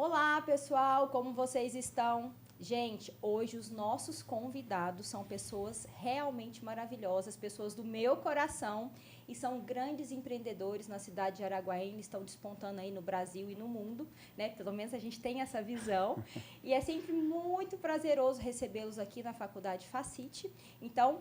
Olá, pessoal, como vocês estão? Gente, hoje os nossos convidados são pessoas realmente maravilhosas, pessoas do meu coração e são grandes empreendedores na cidade de Araguaína, estão despontando aí no Brasil e no mundo, né? Pelo menos a gente tem essa visão. E é sempre muito prazeroso recebê-los aqui na Faculdade Facite. Então,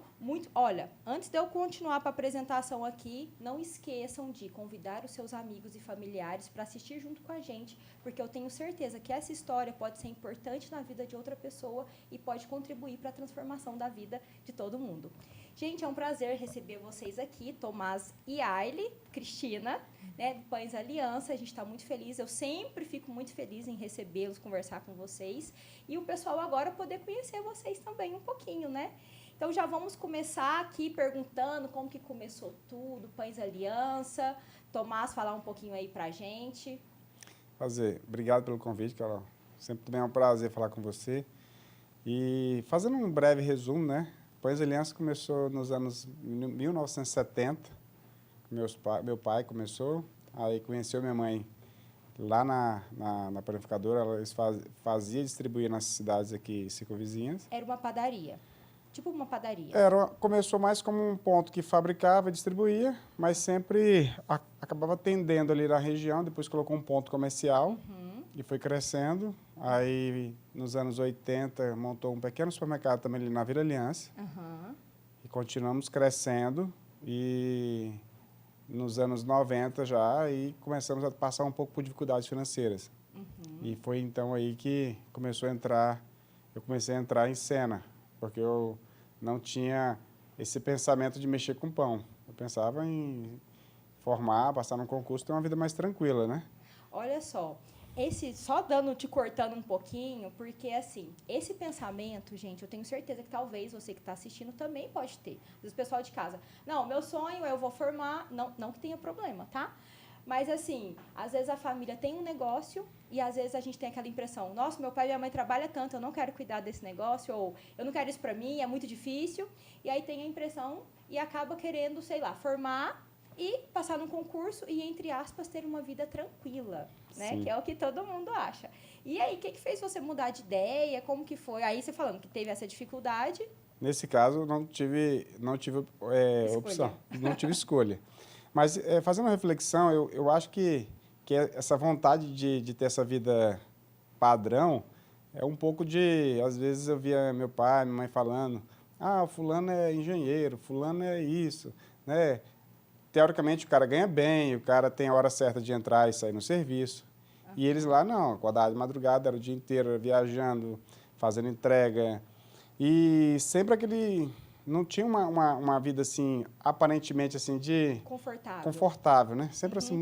olha, antes de eu continuar para a apresentação aqui, não esqueçam de convidar os seus amigos e familiares para assistir junto com a gente, porque eu tenho certeza que essa história pode ser importante na vida de outra pessoa e pode contribuir para a transformação da vida de todo mundo. Gente, é um prazer receber vocês aqui, Tomás e Aile, Cristina, né, do Pães Aliança. A gente está muito feliz, eu sempre fico muito feliz em recebê-los, conversar com vocês. E o pessoal agora poder conhecer vocês também um pouquinho, né? Então, já vamos começar aqui perguntando como que começou tudo, Pães Aliança. Tomás, falar um pouquinho aí para a gente. Obrigado pelo convite, Carol. Sempre também é um prazer falar com você. E fazendo um breve resumo, né? Pães Aliança começou nos anos 1970. Meu pai começou, aí conheceu minha mãe lá na panificadora. Eles fazia e distribuía nas cidades aqui circunvizinhas. Era uma padaria, tipo uma padaria. Começou mais como um ponto que fabricava e distribuía, mas sempre acabava atendendo ali na região, depois colocou um ponto comercial. E foi crescendo. Aí, nos anos 80, montou um pequeno supermercado também ali na Vila Aliança. E continuamos crescendo. E nos anos 90 já, e começamos a passar um pouco por dificuldades financeiras. E foi então aí que eu comecei a entrar em cena, porque eu não tinha esse pensamento de mexer com pão. Eu pensava em formar, passar num concurso, ter uma vida mais tranquila, né? Olha só, só te cortando um pouquinho, porque assim, esse pensamento, gente, eu tenho certeza que talvez você que está assistindo também pode ter. Às vezes o pessoal de casa, não, meu sonho eu vou formar, não que tenha problema, tá? Mas assim, às vezes a família tem um negócio e às vezes a gente tem aquela impressão, nossa, meu pai e minha mãe trabalham tanto, eu não quero cuidar desse negócio, ou eu não quero isso pra mim, é muito difícil. E aí tem a impressão e acaba querendo, sei lá, formar e passar num concurso e, entre aspas, ter uma vida tranquila, né? Sim. Que é o que todo mundo acha. E aí, o que fez você mudar de ideia? Como que foi? Aí você falando que teve essa dificuldade. Nesse caso, não tive opção, não tive escolha. Mas, fazendo uma reflexão, eu acho que essa vontade de ter essa vida padrão é um pouco de... Às vezes eu via meu pai, minha mãe falando, o fulano é engenheiro, fulano é isso, né? Teoricamente, o cara ganha bem, o cara tem a hora certa de entrar e sair no serviço. E eles lá, não, acordava de madrugada, era o dia inteiro, era viajando, fazendo entrega. E sempre não tinha uma vida, assim, aparentemente, assim, confortável, né? Sempre, assim,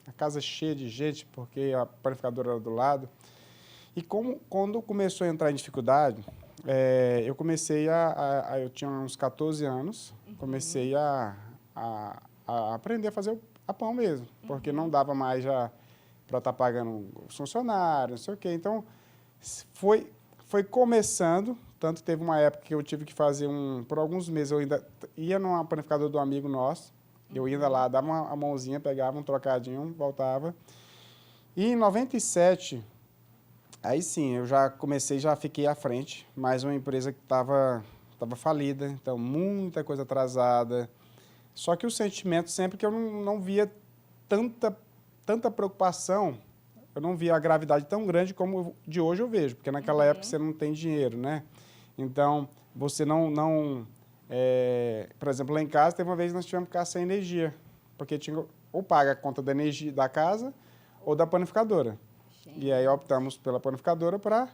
a casa cheia de gente, porque a panificadora era do lado. E quando começou a entrar em dificuldade, eu comecei eu tinha uns 14 anos, comecei a aprender a fazer a pão mesmo, porque não dava mais já para estar pagando os funcionários, não sei o quê. Então, foi começando, tanto teve uma época que eu tive que fazer por alguns meses, eu ainda ia numa panificadora do amigo nosso, eu ia lá, dava a mãozinha, pegava um trocadinho, voltava. E em 97, aí sim, eu já fiquei à frente, mas uma empresa que estava falida, então muita coisa atrasada. Só que o sentimento sempre que eu não via tanta preocupação, eu não via a gravidade tão grande como de hoje eu vejo, porque naquela época você não tem dinheiro, né? Então, você por exemplo, lá em casa, teve uma vez que nós tivemos que ficar sem energia, porque tinha ou paga a conta da energia da casa ou da panificadora. Gente. E aí optamos pela panificadora para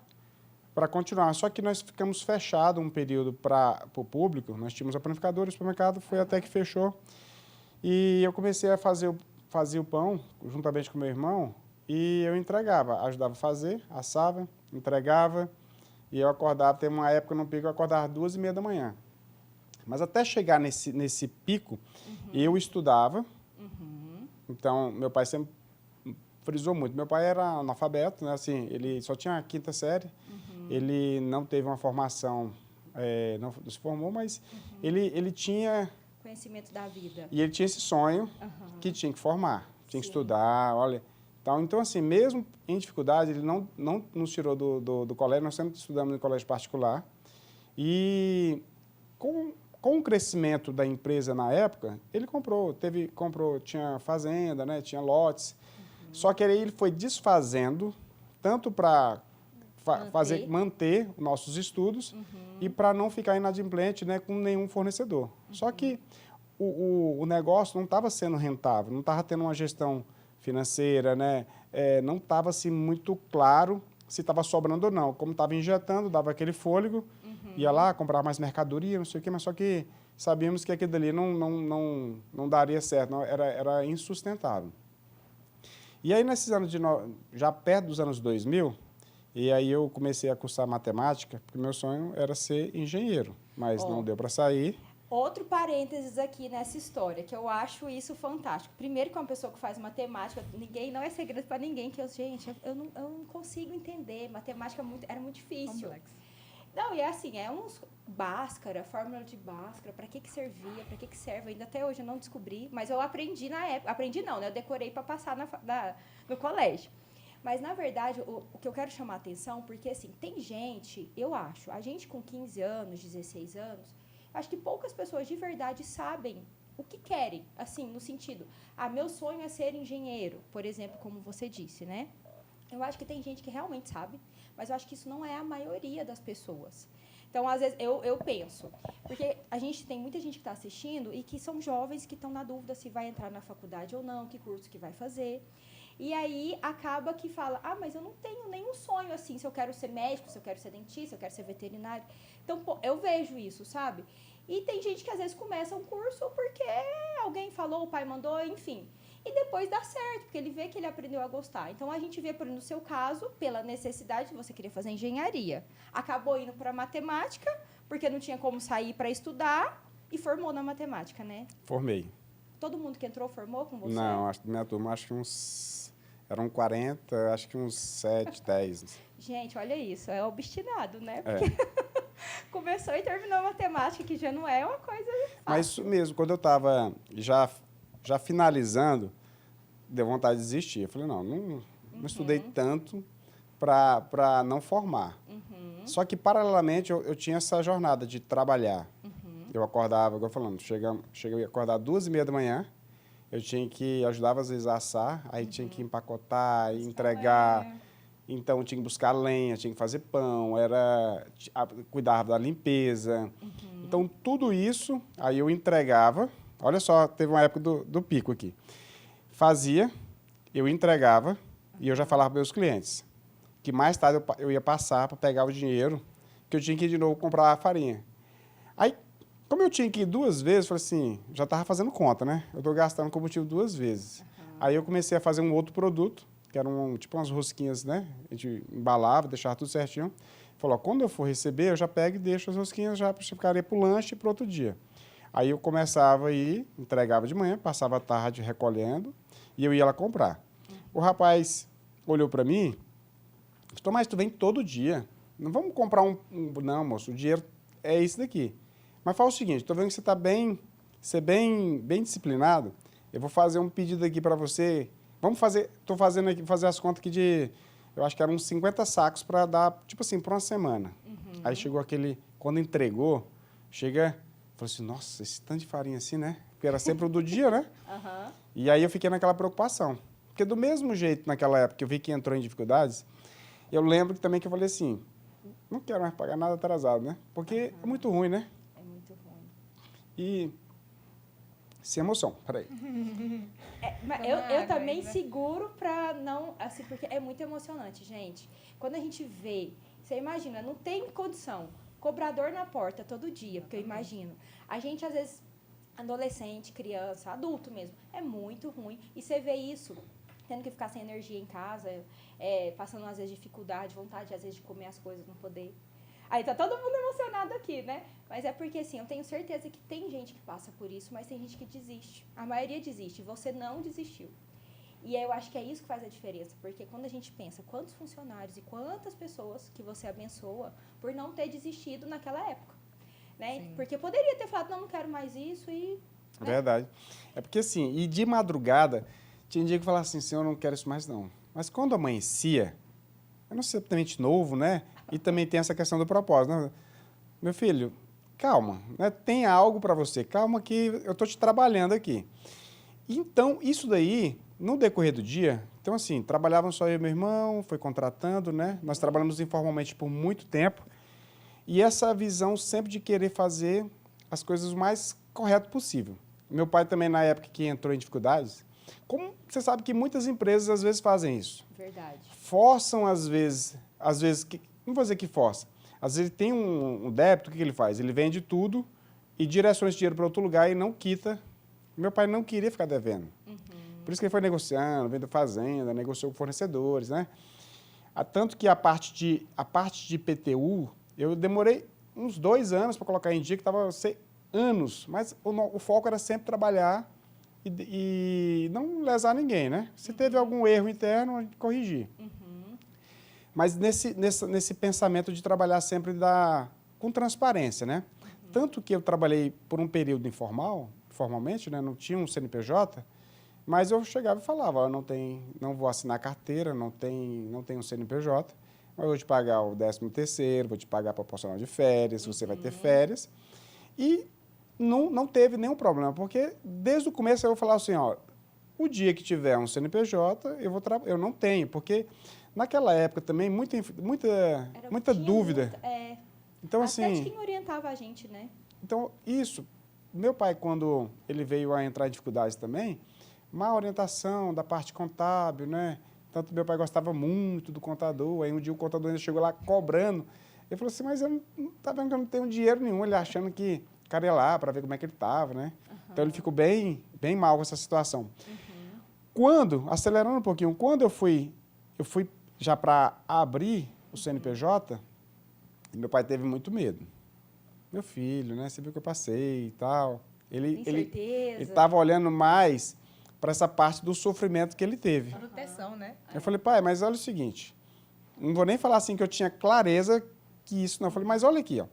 continuar. Só que nós ficamos fechados um período para o público, nós tínhamos a panificadora, o supermercado, foi até que fechou. E eu comecei a fazer o pão, juntamente com meu irmão, e eu entregava, ajudava a fazer, assava, entregava, e eu acordava, teve uma época no pico, eu acordava às 2h30 da manhã. Mas até chegar nesse pico, eu estudava, então meu pai sempre frisou muito. Meu pai era analfabeto, né? Assim, ele só tinha a 5ª série, ele não teve uma formação, não se formou, mas ele tinha... Conhecimento da vida. E ele tinha esse sonho que tinha que formar, tinha que estudar, olha... Então, assim, mesmo em dificuldade, ele não nos tirou do colégio, nós sempre estudamos em colégio particular. E com o crescimento da empresa na época, ele comprou, tinha fazenda, né, tinha lotes. Só que aí ele foi desfazendo, tanto para manter nossos estudos e para não ficar inadimplente, né, com nenhum fornecedor. Só que o negócio não estava sendo rentável, não estava tendo uma gestão financeira, né, não estava assim, muito claro se estava sobrando ou não. Como estava injetando, dava aquele fôlego, ia lá comprar mais mercadoria, não sei o quê, mas só que sabíamos que aquilo dali não daria certo, era insustentável. E aí, nesses anos já perto dos anos 2000, e aí eu comecei a cursar matemática, porque meu sonho era ser engenheiro, mas não deu para sair. Outro parênteses aqui nessa história, que eu acho isso fantástico. Primeiro, que uma pessoa que faz matemática, não é segredo para ninguém, que eu não consigo entender. Matemática era muito difícil. Complexo. Não, e é assim, uns Bhaskara, fórmula de Bhaskara, para que servia, para que serve, ainda até hoje eu não descobri, mas eu aprendi na época, aprendi não, né, eu decorei para passar no colégio. Mas, na verdade, o que eu quero chamar a atenção, porque assim, tem gente, eu acho, a gente com 15 anos, 16 anos, acho que poucas pessoas de verdade sabem o que querem, assim, no sentido, meu sonho é ser engenheiro, por exemplo, como você disse, né? Eu acho que tem gente que realmente sabe, mas eu acho que isso não é a maioria das pessoas. Então, às vezes, eu penso, porque tem muita gente que está assistindo e que são jovens que estão na dúvida se vai entrar na faculdade ou não, que curso que vai fazer. E aí, acaba que fala, mas eu não tenho nenhum sonho, assim, se eu quero ser médico, se eu quero ser dentista, se eu quero ser veterinário. Então, eu vejo isso, sabe? E tem gente que, às vezes, começa um curso porque alguém falou, o pai mandou, enfim. E depois dá certo, porque ele vê que ele aprendeu a gostar. Então, a gente vê, no seu caso, pela necessidade, você queria fazer engenharia. Acabou indo para matemática, porque não tinha como sair para estudar, e formou na matemática, né? Formei. Todo mundo que entrou formou com você? Não, minha turma, acho que eram 40, acho que uns 7, 10. Gente, olha isso, é obstinado, né? Porque começou e terminou matemática, que já não é uma coisa fácil. Mas isso mesmo, quando eu estava já finalizando, deu vontade de desistir. Eu falei, não estudei tanto para não formar. Só que, paralelamente, eu tinha essa jornada de trabalhar. Eu acordava, igual falando, cheguei a acordar 2h30 da manhã, eu tinha que ajudava, às vezes, a assar, aí tinha que empacotar, entregar. Então, tinha que buscar lenha, tinha que fazer pão, cuidava da limpeza. Então, tudo isso, aí eu entregava. Olha só, teve uma época do pico aqui. Fazia, eu entregava e eu já falava para meus clientes que mais tarde eu ia passar para pegar o dinheiro, que eu tinha que ir de novo comprar a farinha. Aí, como eu tinha que ir 2 vezes, eu falei assim, já estava fazendo conta, né? Eu estou gastando combustível 2 vezes. Aí eu comecei a fazer um outro produto, que eram tipo umas rosquinhas, né? A gente embalava, deixava tudo certinho. Falou, quando eu for receber, eu já pego e deixo as rosquinhas, já ficaria para o lanche e para outro dia. Aí eu começava a ir, entregava de manhã, passava a tarde recolhendo e eu ia lá comprar. O rapaz olhou para mim e falou, mas tu vem todo dia. Não vamos comprar Não, moço, o dinheiro é esse daqui. Mas fala o seguinte, estou vendo que você está bem disciplinado, eu vou fazer um pedido aqui para você. Estou fazendo aqui, fazer as contas aqui eu acho que eram uns 50 sacos para dar, tipo assim, por uma semana. Aí chegou quando entregou, falei assim, nossa, esse tanto de farinha assim, né? Porque era sempre o do dia, né? E aí eu fiquei naquela preocupação. Porque do mesmo jeito, naquela época, que eu vi que entrou em dificuldades, eu lembro também que eu falei assim, não quero mais pagar nada atrasado, né? Porque é muito ruim, né? É muito ruim. E sem emoção, peraí. Eu também seguro para não, assim, porque é muito emocionante, gente. Quando a gente vê, você imagina, não tem condição, cobrador na porta todo dia, porque eu imagino. A gente, às vezes, adolescente, criança, adulto mesmo, é muito ruim. E você vê isso, tendo que ficar sem energia em casa, passando, às vezes, dificuldade, vontade, às vezes, de comer as coisas, não poder. Aí tá todo mundo emocionado aqui, né? Mas é porque, assim, eu tenho certeza que tem gente que passa por isso, mas tem gente que desiste. A maioria desiste, você não desistiu. E eu acho que é isso que faz a diferença, porque quando a gente pensa quantos funcionários e quantas pessoas que você abençoa por não ter desistido naquela época, né? Sim. Porque poderia ter falado, não quero mais isso e... Né? Verdade. É porque, assim, e de madrugada, Tinha dia que eu falava assim, Senhor, eu não quero isso mais não. Mas quando amanhecia, eu não sei exatamente novo, né? E também tem essa questão do propósito, né? Meu filho, calma, né? Tem algo para você, calma que eu estou te trabalhando aqui. Então, isso daí, no decorrer do dia, então assim, trabalhavam só eu e meu irmão, foi contratando, né? Nós trabalhamos informalmente por muito tempo, e essa visão sempre de querer fazer as coisas o mais correto possível. Meu pai também, na época que entrou em dificuldades, como você sabe que muitas empresas às vezes fazem isso. Verdade. Forçam às vezes não vou dizer que força, às vezes ele tem um débito, o que ele faz? Ele vende tudo e direciona esse dinheiro para outro lugar e não quita. Meu pai não queria ficar devendo. Por isso que ele foi negociando, vendendo fazenda, negociou com fornecedores, né? Tanto que a parte de IPTU, eu demorei uns 2 anos para colocar em dia, que estava anos, mas o foco era sempre trabalhar e não lesar ninguém, né? Se teve algum erro interno, a gente corrigir. Mas nesse pensamento de trabalhar sempre com transparência, né? Tanto que eu trabalhei por um período formalmente, né? Não tinha um CNPJ, mas eu chegava e falava, ó, não vou assinar carteira, não tenho um CNPJ, mas eu vou te pagar o 13º, vou te pagar a proporcional de férias, você vai ter férias. E não teve nenhum problema, porque desde o começo eu falava assim, ó, o dia que tiver um CNPJ, eu não tenho, porque naquela época também muita dúvida. Então, até assim, de quem orientava a gente, né? Então, meu pai, quando ele veio a entrar em dificuldades também, má orientação da parte contábil, né? Tanto meu pai gostava muito do contador, aí um dia o contador ainda chegou lá cobrando. Ele falou assim, mas eu não tá vendo que eu não tenho dinheiro nenhum, ele achando que o cara ia lá para ver como é que ele estava, né? Então, ele ficou bem mal com essa situação. Acelerando um pouquinho, quando eu fui já para abrir o CNPJ, meu pai teve muito medo. Meu filho, né? Você viu que eu passei e tal. Ele estava olhando mais para essa parte do sofrimento que ele teve. Proteção, né? Eu falei, pai, mas olha o seguinte, não vou nem falar assim que eu tinha clareza que isso não. Eu falei, mas olha aqui, ó.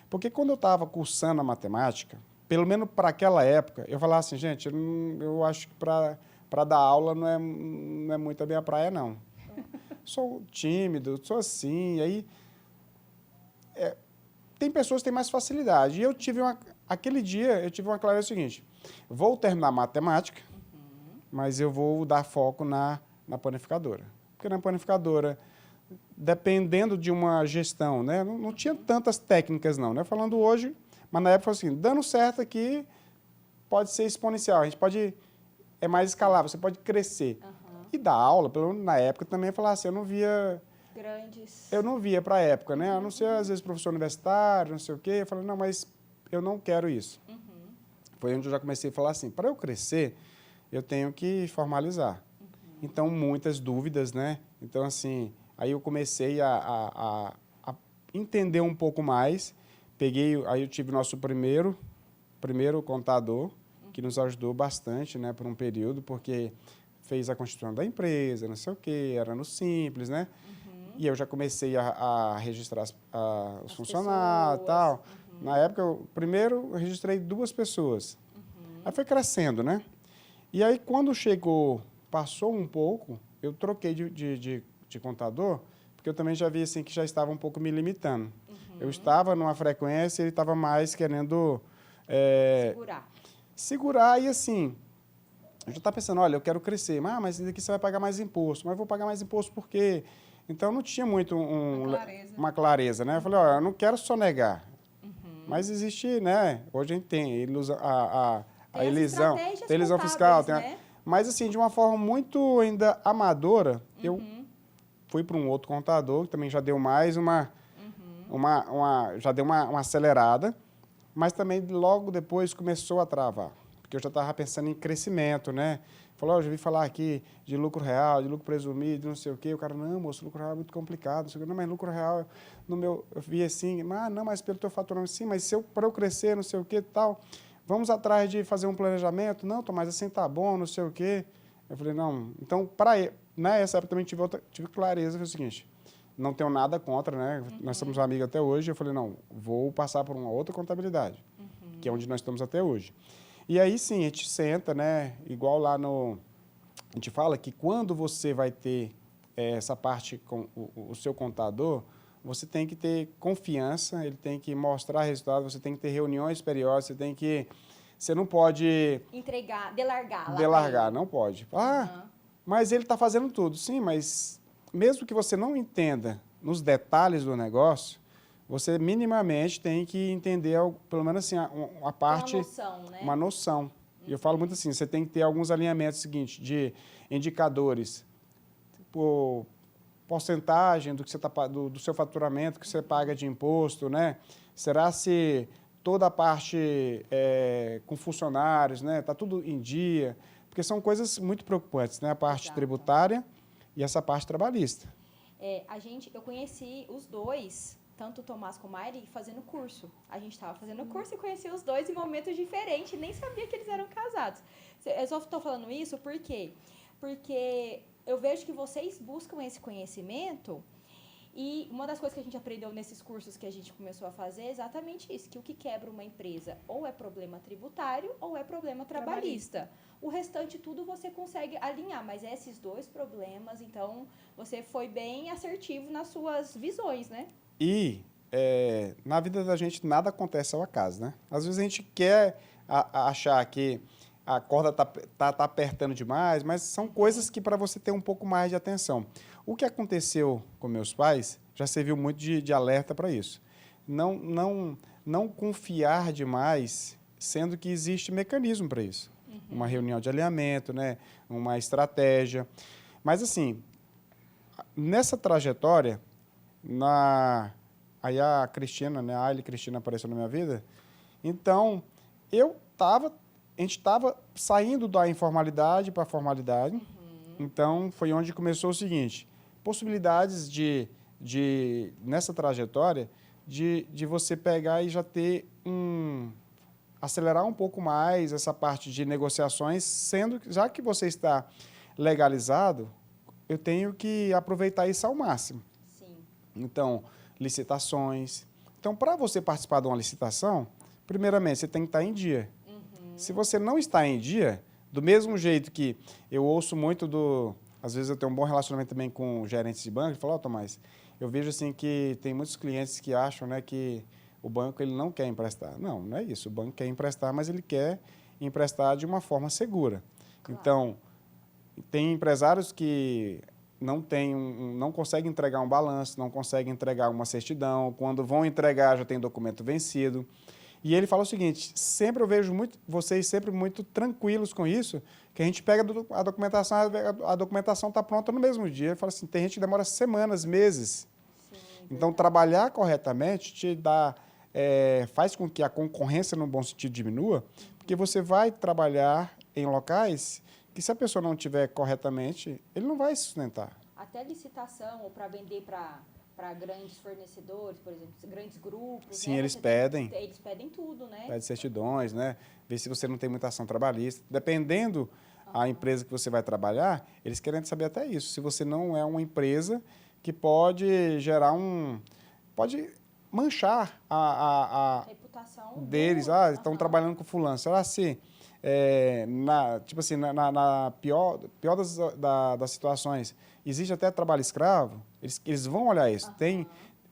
Porque quando eu estava cursando a matemática, pelo menos para aquela época, eu falava assim, gente, eu acho que para dar aula não é muito a minha praia, não. Sou tímido, sou assim, aí... Tem pessoas que têm mais facilidade. E aquele dia, eu tive uma clareza seguinte, vou terminar matemática, mas eu vou dar foco na panificadora. Porque na panificadora, dependendo de uma gestão, né, não tinha tantas técnicas não, né, falando hoje, mas na época foi assim, dando certo aqui, pode ser exponencial, a gente pode, é mais escalável, você pode crescer. E dar aula, pelo menos na época também, eu falava assim, eu não via para a época, né? A não ser, às vezes, professor universitário, não sei o quê. Eu falei, não, mas eu não quero isso. Foi onde eu já comecei a falar assim, para eu crescer, eu tenho que formalizar. Então, muitas dúvidas, né? Então, assim, aí eu comecei a entender um pouco mais. Aí eu tive nosso primeiro contador, que nos ajudou bastante, né, por um período, porque fez a constituição da empresa, não sei o quê, era no Simples, né? E eu já comecei a registrar os funcionários e tal. Na época, primeiro eu registrei 2 pessoas. Aí foi crescendo, né? E aí, quando passou um pouco, eu troquei de contador, porque eu também já vi assim, que já estava um pouco me limitando. Eu estava numa frequência e ele estava mais querendo... Segurar e assim... Eu já estava pensando, olha, eu quero crescer, mas aqui você vai pagar mais imposto. Mas eu vou pagar mais imposto por quê? Então, não tinha muito uma clareza, né? Eu falei, olha, eu não quero sonegar. Mas existe, né? Hoje a gente tem a elisão, tem elisão fiscal. Né? Mas, assim, de uma forma muito ainda amadora, eu fui para um outro contador, que também já deu mais já deu uma acelerada, mas também logo depois começou a travar. Porque eu já estava pensando em crescimento, né? Falou, eu já ouvi falar aqui de lucro real, de lucro presumido, não sei o quê. O cara, não, moço, lucro real é muito complicado. Não, sei o quê. Não, mas lucro real, eu vi assim, não, mas pelo teu faturamento, sim, mas para eu crescer, não sei o quê, tal, vamos atrás de fazer um planejamento? Não, Tomás, assim tá bom, não sei o quê. Eu falei, não, então, nessa época também tive clareza, foi o seguinte, não tenho nada contra, né? Nós somos amigos até hoje. Eu falei, não, vou passar por uma outra contabilidade, que é onde nós estamos até hoje. E aí, sim, a gente senta, né? Igual lá a gente fala que quando você vai ter essa parte com o seu contador, você tem que ter confiança, ele tem que mostrar resultado, você tem que ter reuniões periódicas, você não pode... Delargar, não pode. Mas ele está fazendo tudo. Sim, mas mesmo que você não entenda nos detalhes do negócio, você minimamente tem que entender, pelo menos assim, a parte... Uma noção, né? Uma noção. E eu falo muito assim, você tem que ter alguns alinhamentos seguintes, de indicadores, por porcentagem do que você do seu faturamento que você paga de imposto, né? Será se toda a parte com funcionários, né? Está tudo em dia? Porque são coisas muito preocupantes, né? A parte tributária e essa parte trabalhista. Eu conheci os dois, tanto o Tomás como a Ari, fazendo curso. A gente estava fazendo curso e conheci os dois em momentos diferentes, nem sabia que eles eram casados. Eu só estou falando isso por quê? Porque eu vejo que vocês buscam esse conhecimento e uma das coisas que a gente aprendeu nesses cursos que a gente começou a fazer é exatamente isso, que o que quebra uma empresa ou é problema tributário ou é problema trabalhista. O restante tudo você consegue alinhar, mas esses dois problemas, então, você foi bem assertivo nas suas visões, né? E na vida da gente nada acontece ao acaso, né? Às vezes a gente quer achar que a corda tá apertando demais, mas são coisas que para você ter um pouco mais de atenção. O que aconteceu com meus pais já serviu muito de alerta para isso. Não confiar demais, sendo que existe mecanismo para isso. Uma reunião de alinhamento, né? Uma estratégia. Mas assim, nessa trajetória, aí a Cristina, né? A Aile Cristina apareceu na minha vida. Então, a gente estava saindo da informalidade para a formalidade. Então, foi onde começou o seguinte, possibilidades nessa trajetória, de você pegar e já ter acelerar um pouco mais essa parte de negociações, já que você está legalizado, eu tenho que aproveitar isso ao máximo. Sim. Então, licitações. Então, para você participar de uma licitação, primeiramente, você tem que estar em dia. Se você não está em dia, do mesmo jeito que eu ouço muito às vezes eu tenho um bom relacionamento também com gerentes de banco, ele fala, Tomás, eu vejo assim que tem muitos clientes que acham, né, que o banco ele não quer emprestar. Não, não é isso. O banco quer emprestar, mas ele quer emprestar de uma forma segura. Claro. Então, tem empresários que não conseguem entregar um balanço, não conseguem entregar uma certidão. Quando vão entregar, já tem documento vencido. E ele fala o seguinte, sempre eu vejo vocês sempre muito tranquilos com isso, que a gente pega a documentação está pronta no mesmo dia. Ele fala assim, tem gente que demora semanas, meses. Sim, então, trabalhar corretamente te dá... faz com que a concorrência, no bom sentido, diminua, porque você vai trabalhar em locais que, se a pessoa não tiver corretamente, ele não vai se sustentar. Até licitação, ou para vender para grandes fornecedores, por exemplo, grandes grupos. Sim, né? Eles pedem tudo, né? Pedem certidões, né? Ver se você não tem muita ação trabalhista. Dependendo a empresa que você vai trabalhar, eles querem saber até isso. Se você não é uma empresa que pode gerar pode manchar a reputação deles. Estão trabalhando com fulano. Será se, tipo assim, na pior das situações, existe até trabalho escravo? Eles vão olhar isso.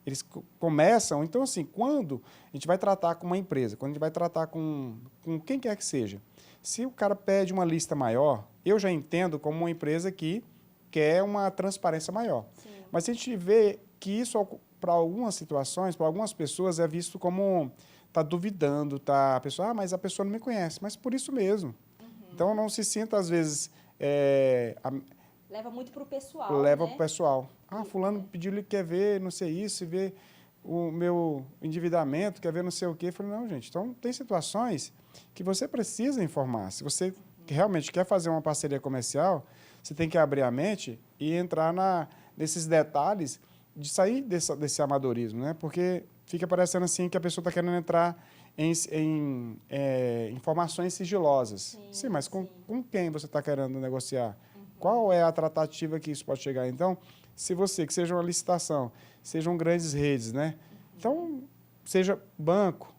Eles começam... Então, assim, quando a gente vai tratar com uma empresa, quando a gente vai tratar com quem quer que seja, se o cara pede uma lista maior, eu já entendo como uma empresa que quer uma transparência maior. Sim. Mas se a gente vê que isso, para algumas situações, para algumas pessoas, é visto como está duvidando, a pessoa, mas a pessoa não me conhece, mas por isso mesmo. Então, não se sinta, às vezes... Leva muito para o pessoal, Leva para o pessoal. Fulano pediu, ele quer ver, não sei isso, ver o meu endividamento, quer ver não sei o quê. Eu falei, não, gente, então tem situações que você precisa informar. Se você realmente quer fazer uma parceria comercial, você tem que abrir a mente e entrar nesses detalhes de sair desse amadorismo, né? Porque fica parecendo assim que a pessoa está querendo entrar em informações sigilosas. Sim, mas com quem você está querendo negociar? Qual é a tratativa que isso pode chegar? Então, se que seja uma licitação, sejam grandes redes, né? Então, seja banco,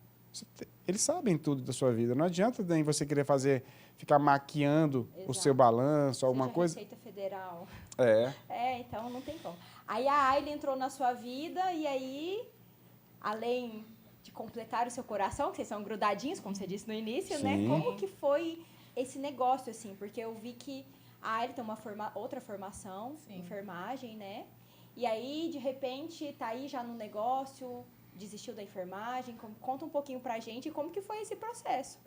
eles sabem tudo da sua vida. Não adianta nem você querer fazer ficar maquiando o seu balanço, alguma coisa. Receita Federal. É. Então não tem como. Aí a Aile entrou na sua vida e aí, além de completar o seu coração, que vocês são grudadinhos, como você disse no início, Sim. né? Como que foi esse negócio, assim? Porque eu vi que a Aile tem outra formação, enfermagem, né? E aí, de repente, tá aí já no negócio, desistiu da enfermagem. Conta um pouquinho pra gente como que foi esse processo.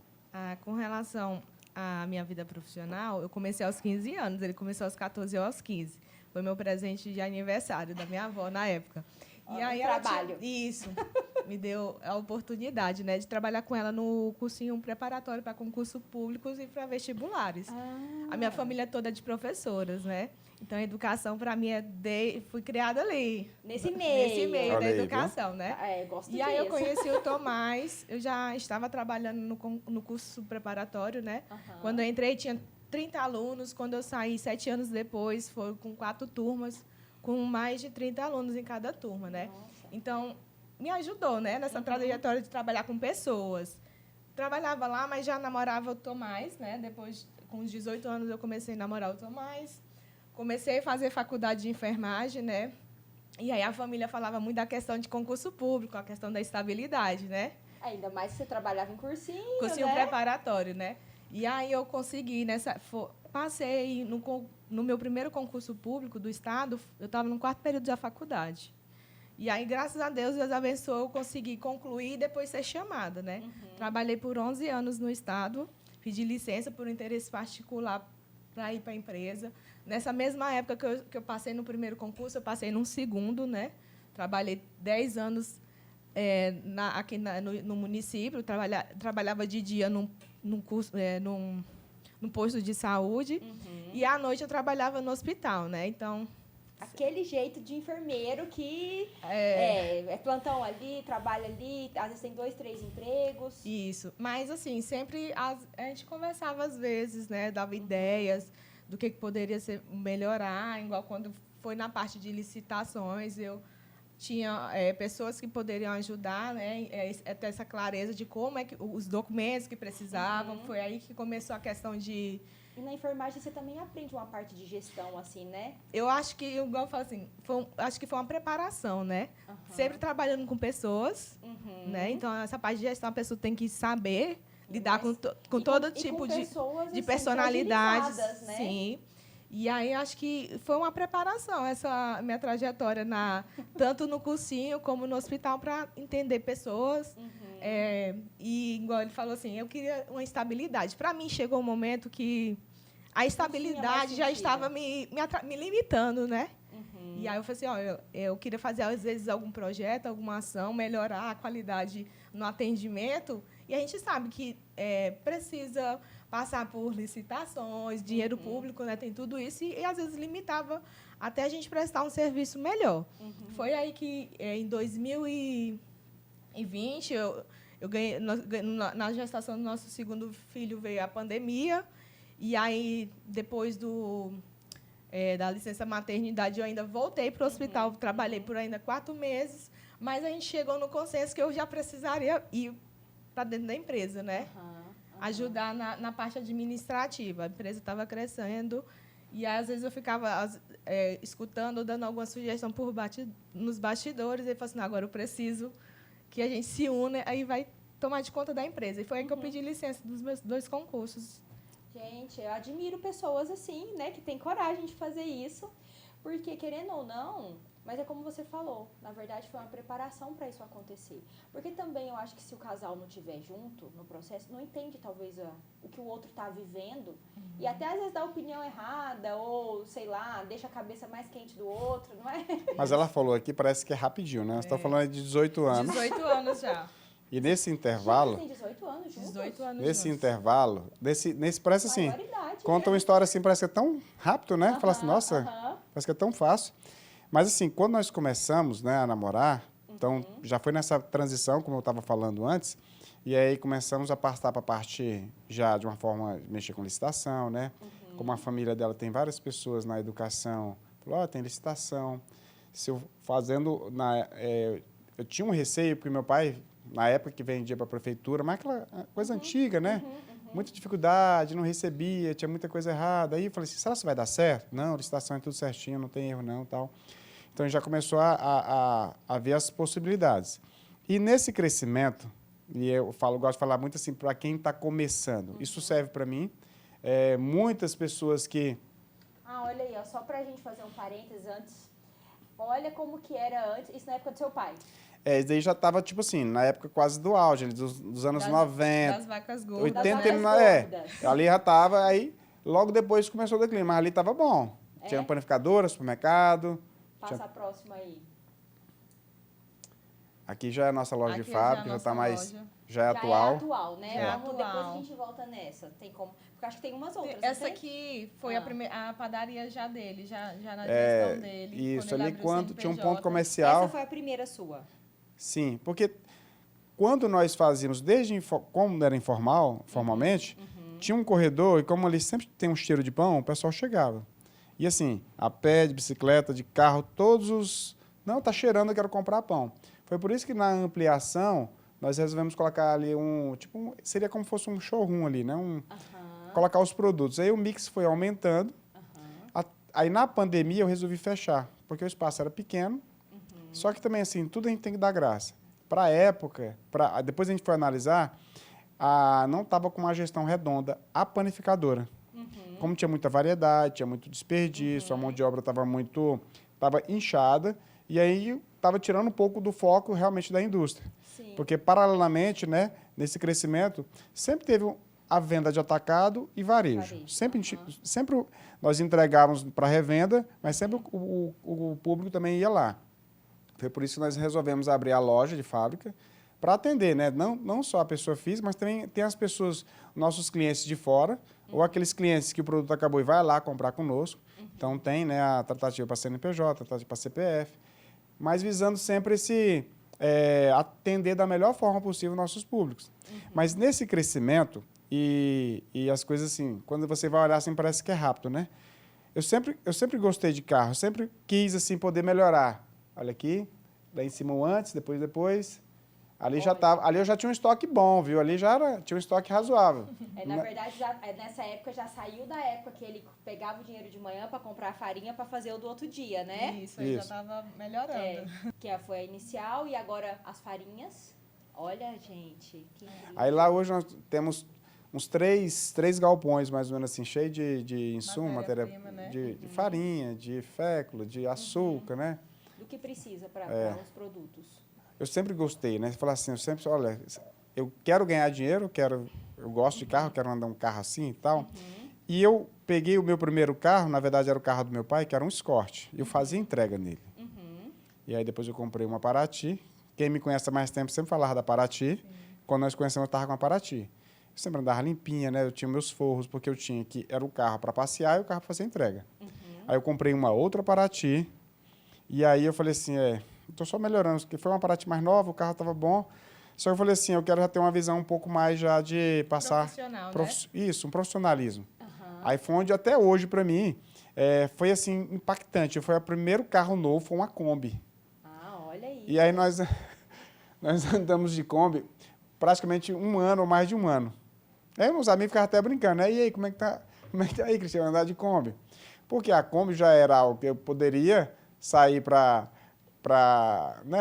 Com relação à minha vida profissional, eu comecei aos 15 anos, ele começou aos 14 ou aos 15. Foi meu presente de aniversário da minha avó na época. E aí trabalho. Isso, me deu a oportunidade, né, de trabalhar com ela no cursinho preparatório para concursos públicos e para vestibulares. A minha família toda é de professoras, né? Então, a educação, para mim, fui criada ali. Nesse meio da educação, né? Gosto disso. E aí, eu conheci o Tomás, eu já estava trabalhando no curso preparatório, né? Quando eu entrei, tinha 30 alunos. Quando eu saí, 7 anos depois, foi com 4 turmas, com mais de 30 alunos em cada turma, né? Nossa. Então, me ajudou, né? Nessa trajetória de trabalhar com pessoas. Trabalhava lá, mas já namorava o Tomás, né? Depois, com os 18 anos, eu comecei a namorar o Tomás. Comecei a fazer faculdade de enfermagem, né? E aí a família falava muito da questão de concurso público, a questão da estabilidade, né? Ainda mais que você trabalhava em cursinho, cursinho né? preparatório, né? E aí eu consegui, passei no meu primeiro concurso público do Estado, eu estava no 4º período da faculdade. E aí, graças a Deus, Deus abençoou, eu consegui concluir e depois ser chamada, né? Trabalhei por 11 anos no Estado, pedi licença por interesse particular para ir para a empresa. Nessa mesma época que eu passei no primeiro concurso, eu passei num segundo, né? Trabalhei 10 anos aqui no município, trabalhava de dia num posto de saúde e à noite eu trabalhava no hospital, né? Então, aquele jeito de enfermeiro que é plantão ali, trabalha ali, às vezes tem 2, 3 empregos. Isso, mas assim, sempre a gente conversava às vezes, né? Dava ideias do que poderia melhorar, igual quando foi na parte de licitações, eu tinha pessoas que poderiam ajudar, né, ter essa clareza de como é que os documentos que precisavam. Foi aí que começou a questão de... E na enfermagem você também aprende uma parte de gestão, assim, né? Eu acho que, igual eu falo assim, acho que foi uma preparação, né? Sempre trabalhando com pessoas, né? Então, essa parte de gestão, a pessoa tem que saber lidar com todo tipo de personalidades, né? Sim. E aí, acho que foi uma preparação, essa minha trajetória, tanto no cursinho como no hospital, para entender pessoas. E, igual ele falou assim, eu queria uma estabilidade. Para mim, chegou um momento que a estabilidade já estava me limitando, né? E aí eu falei assim, eu queria fazer, às vezes, algum projeto, alguma ação, melhorar a qualidade no atendimento. E a gente sabe que precisa passar por licitações, dinheiro público, né? Tem tudo isso. E, às vezes, limitava até a gente prestar um serviço melhor. Foi aí que, em 2020, eu ganhei, na gestação do nosso segundo filho, veio a pandemia. E aí, depois da licença maternidade, eu ainda voltei para o hospital, trabalhei por ainda 4 meses, mas a gente chegou no consenso que eu já precisaria ir para dentro da empresa, né? Ajudar na parte administrativa. A empresa estava crescendo e, às vezes, eu ficava escutando, dando alguma sugestão nos bastidores, e ele falou assim, não, agora eu preciso que a gente se une, aí vai tomar de conta da empresa. E foi aí que eu pedi licença dos meus 2 concursos. Gente, eu admiro pessoas assim, né, que têm coragem de fazer isso, porque, querendo ou não, mas é como você falou, na verdade foi uma preparação para isso acontecer. Porque também eu acho que se o casal não estiver junto no processo, não entende talvez o que o outro está vivendo, e até às vezes dá opinião errada, ou sei lá, deixa a cabeça mais quente do outro, não é? Mas ela falou aqui, parece que é rapidinho, né? Você está falando de 18 anos. 18 anos já. E nesse intervalo... Tem 18 anos juntos? 18 anos Nesse juntos. intervalo, parece assim, Maioridade, conta uma história assim, parece que é tão rápido, né? Fala assim, nossa, parece que é tão fácil. Mas assim, quando nós começamos, né, a namorar, então já foi nessa transição, como eu estava falando antes, e aí começamos a passar para a parte já de uma forma de mexer com licitação, né? Como a família dela tem várias pessoas na educação, falou, tem licitação. Se eu fazendo, eu tinha um receio, porque meu pai, na época que vendia para a prefeitura, mas aquela coisa antiga, né? muita dificuldade, não recebia, tinha muita coisa errada. Aí eu falei assim, será que isso vai dar certo? Não, licitação é tudo certinho, não tem erro não, tal. Então, a gente já começou a ver as possibilidades. E nesse crescimento, e eu gosto de falar muito assim, para quem está começando, isso serve para mim. Muitas pessoas que... olha aí, ó, só para a gente fazer um parênteses antes. Olha como que era antes, isso na época do seu pai. Isso daí já estava, tipo assim, na época quase do auge, dos anos 90. Das vacas gordas. 80, gordas. ali já estava, aí logo depois começou o declínio, mas ali estava bom. Tinha panificadora, supermercado. Passa a próxima aí. Aqui já é a nossa loja de fábrica, já está mais... Loja. Já é atual. Já é atual, né? Já é Depois atual. a gente volta nessa. Tem como... Porque acho que tem umas outras. Essa não tem? aqui foi a padaria já dele, já na gestão dele. Isso, ali abriu o quando tinha um CNPJ. ponto comercial. Essa foi a primeira sua. Sim, porque quando nós fazíamos, como era formalmente, tinha um corredor e como ali sempre tem um cheiro de pão, o pessoal chegava. E assim, a pé, de bicicleta, de carro, todos os... Não, tá cheirando, eu quero comprar pão. Foi por isso que na ampliação, nós resolvemos colocar ali seria como se fosse um showroom ali, né? Colocar os produtos. Aí o mix foi aumentando. Aí na pandemia eu resolvi fechar, porque o espaço era pequeno. Só que também, assim, tudo a gente tem que dar graça. Para a época, depois a gente foi analisar, não estava com uma gestão redonda a panificadora. Como tinha muita variedade, tinha muito desperdício, a mão de obra estava inchada, e aí estava tirando um pouco do foco realmente da indústria. Sim. Porque, paralelamente, né, nesse crescimento, sempre teve a venda de atacado e varejo. Sempre nós entregávamos para revenda, mas sempre o público também ia lá. Foi por isso que nós resolvemos abrir a loja de fábrica para atender, né? Não só a pessoa física, mas também tem as pessoas, nossos clientes de fora, ou aqueles clientes que o produto acabou e vai lá comprar conosco. Então, tem, né, a tratativa para CNPJ, a tratativa para CPF, mas visando sempre atender da melhor forma possível nossos públicos. Mas nesse crescimento, e as coisas assim, quando você vai olhar assim, parece que é rápido, né? Eu sempre gostei de carro, sempre quis assim, poder melhorar. Olha aqui, lá em cima o antes, depois. Ali eu já tinha um estoque bom, viu? Ali tinha um estoque razoável. Na verdade, nessa época já saiu da época que ele pegava o dinheiro de manhã para comprar farinha para fazer o do outro dia, né? Isso, aí já estava melhorando. Que foi a inicial e agora as farinhas. Olha, gente, que incrível. Aí lá hoje nós temos uns três galpões, mais ou menos assim, cheio de insumo, matéria-prima, né? de farinha, de fécula, de açúcar, né? Do que precisa para os produtos. Eu sempre gostei, né? Falar assim, olha, eu quero ganhar dinheiro, eu gosto de carro, quero andar um carro assim e tal. E eu peguei o meu primeiro carro, na verdade era o carro do meu pai, que era um Escort. E eu fazia entrega nele. E aí depois eu comprei uma Paraty. Quem me conhece há mais tempo sempre falava da Paraty. Sim. Quando nós conhecemos, eu estava com a Paraty. Eu sempre andava limpinha, né? Eu tinha meus forros, porque eu tinha que... Era o carro para passear e o carro para fazer entrega. Aí eu comprei uma outra Paraty. E aí eu falei assim, estou só melhorando, porque foi uma Paraty mais nova, o carro estava bom. Só que eu falei assim, eu quero já ter uma visão um pouco mais já de passar... Profissional, né? Isso, um profissionalismo. Aí foi onde até hoje, para mim, foi assim, impactante. Foi o primeiro carro novo, foi uma Kombi. Olha aí. E aí nós andamos de Kombi praticamente um ano ou mais de um ano. Aí meus amigos ficavam até brincando, né? E aí, como é que tá aí, Cristiano, andar de Kombi? Porque a Kombi já era algo que eu poderia sair né?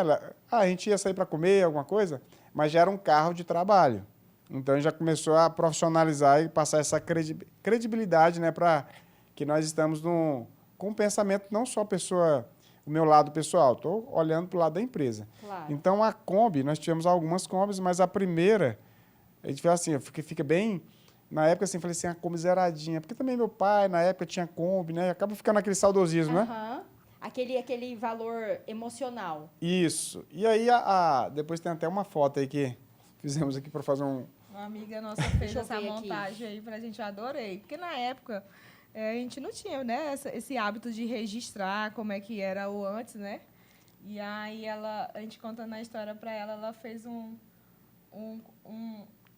A gente ia sair para comer alguma coisa, mas já era um carro de trabalho. Então, a gente já começou a profissionalizar e passar essa credibilidade, né? Para que nós estamos com um pensamento, não só o meu lado pessoal, estou olhando para o lado da empresa. Claro. Então, a Kombi, nós tivemos algumas Kombis, mas a primeira, a gente fez assim, fica bem... Na época, assim, falei assim, a Kombi zeradinha, porque também meu pai, na época, tinha Kombi, né? Acaba ficando aquele saudosismo, né? Aquele valor emocional. Isso. E aí, depois tem até uma foto aí que fizemos aqui para fazer Uma amiga nossa fez essa montagem aí pra gente, eu adorei. Porque na época, a gente não tinha, né, esse hábito de registrar como é que era o antes, né? E aí, a gente contando a história pra ela, ela fez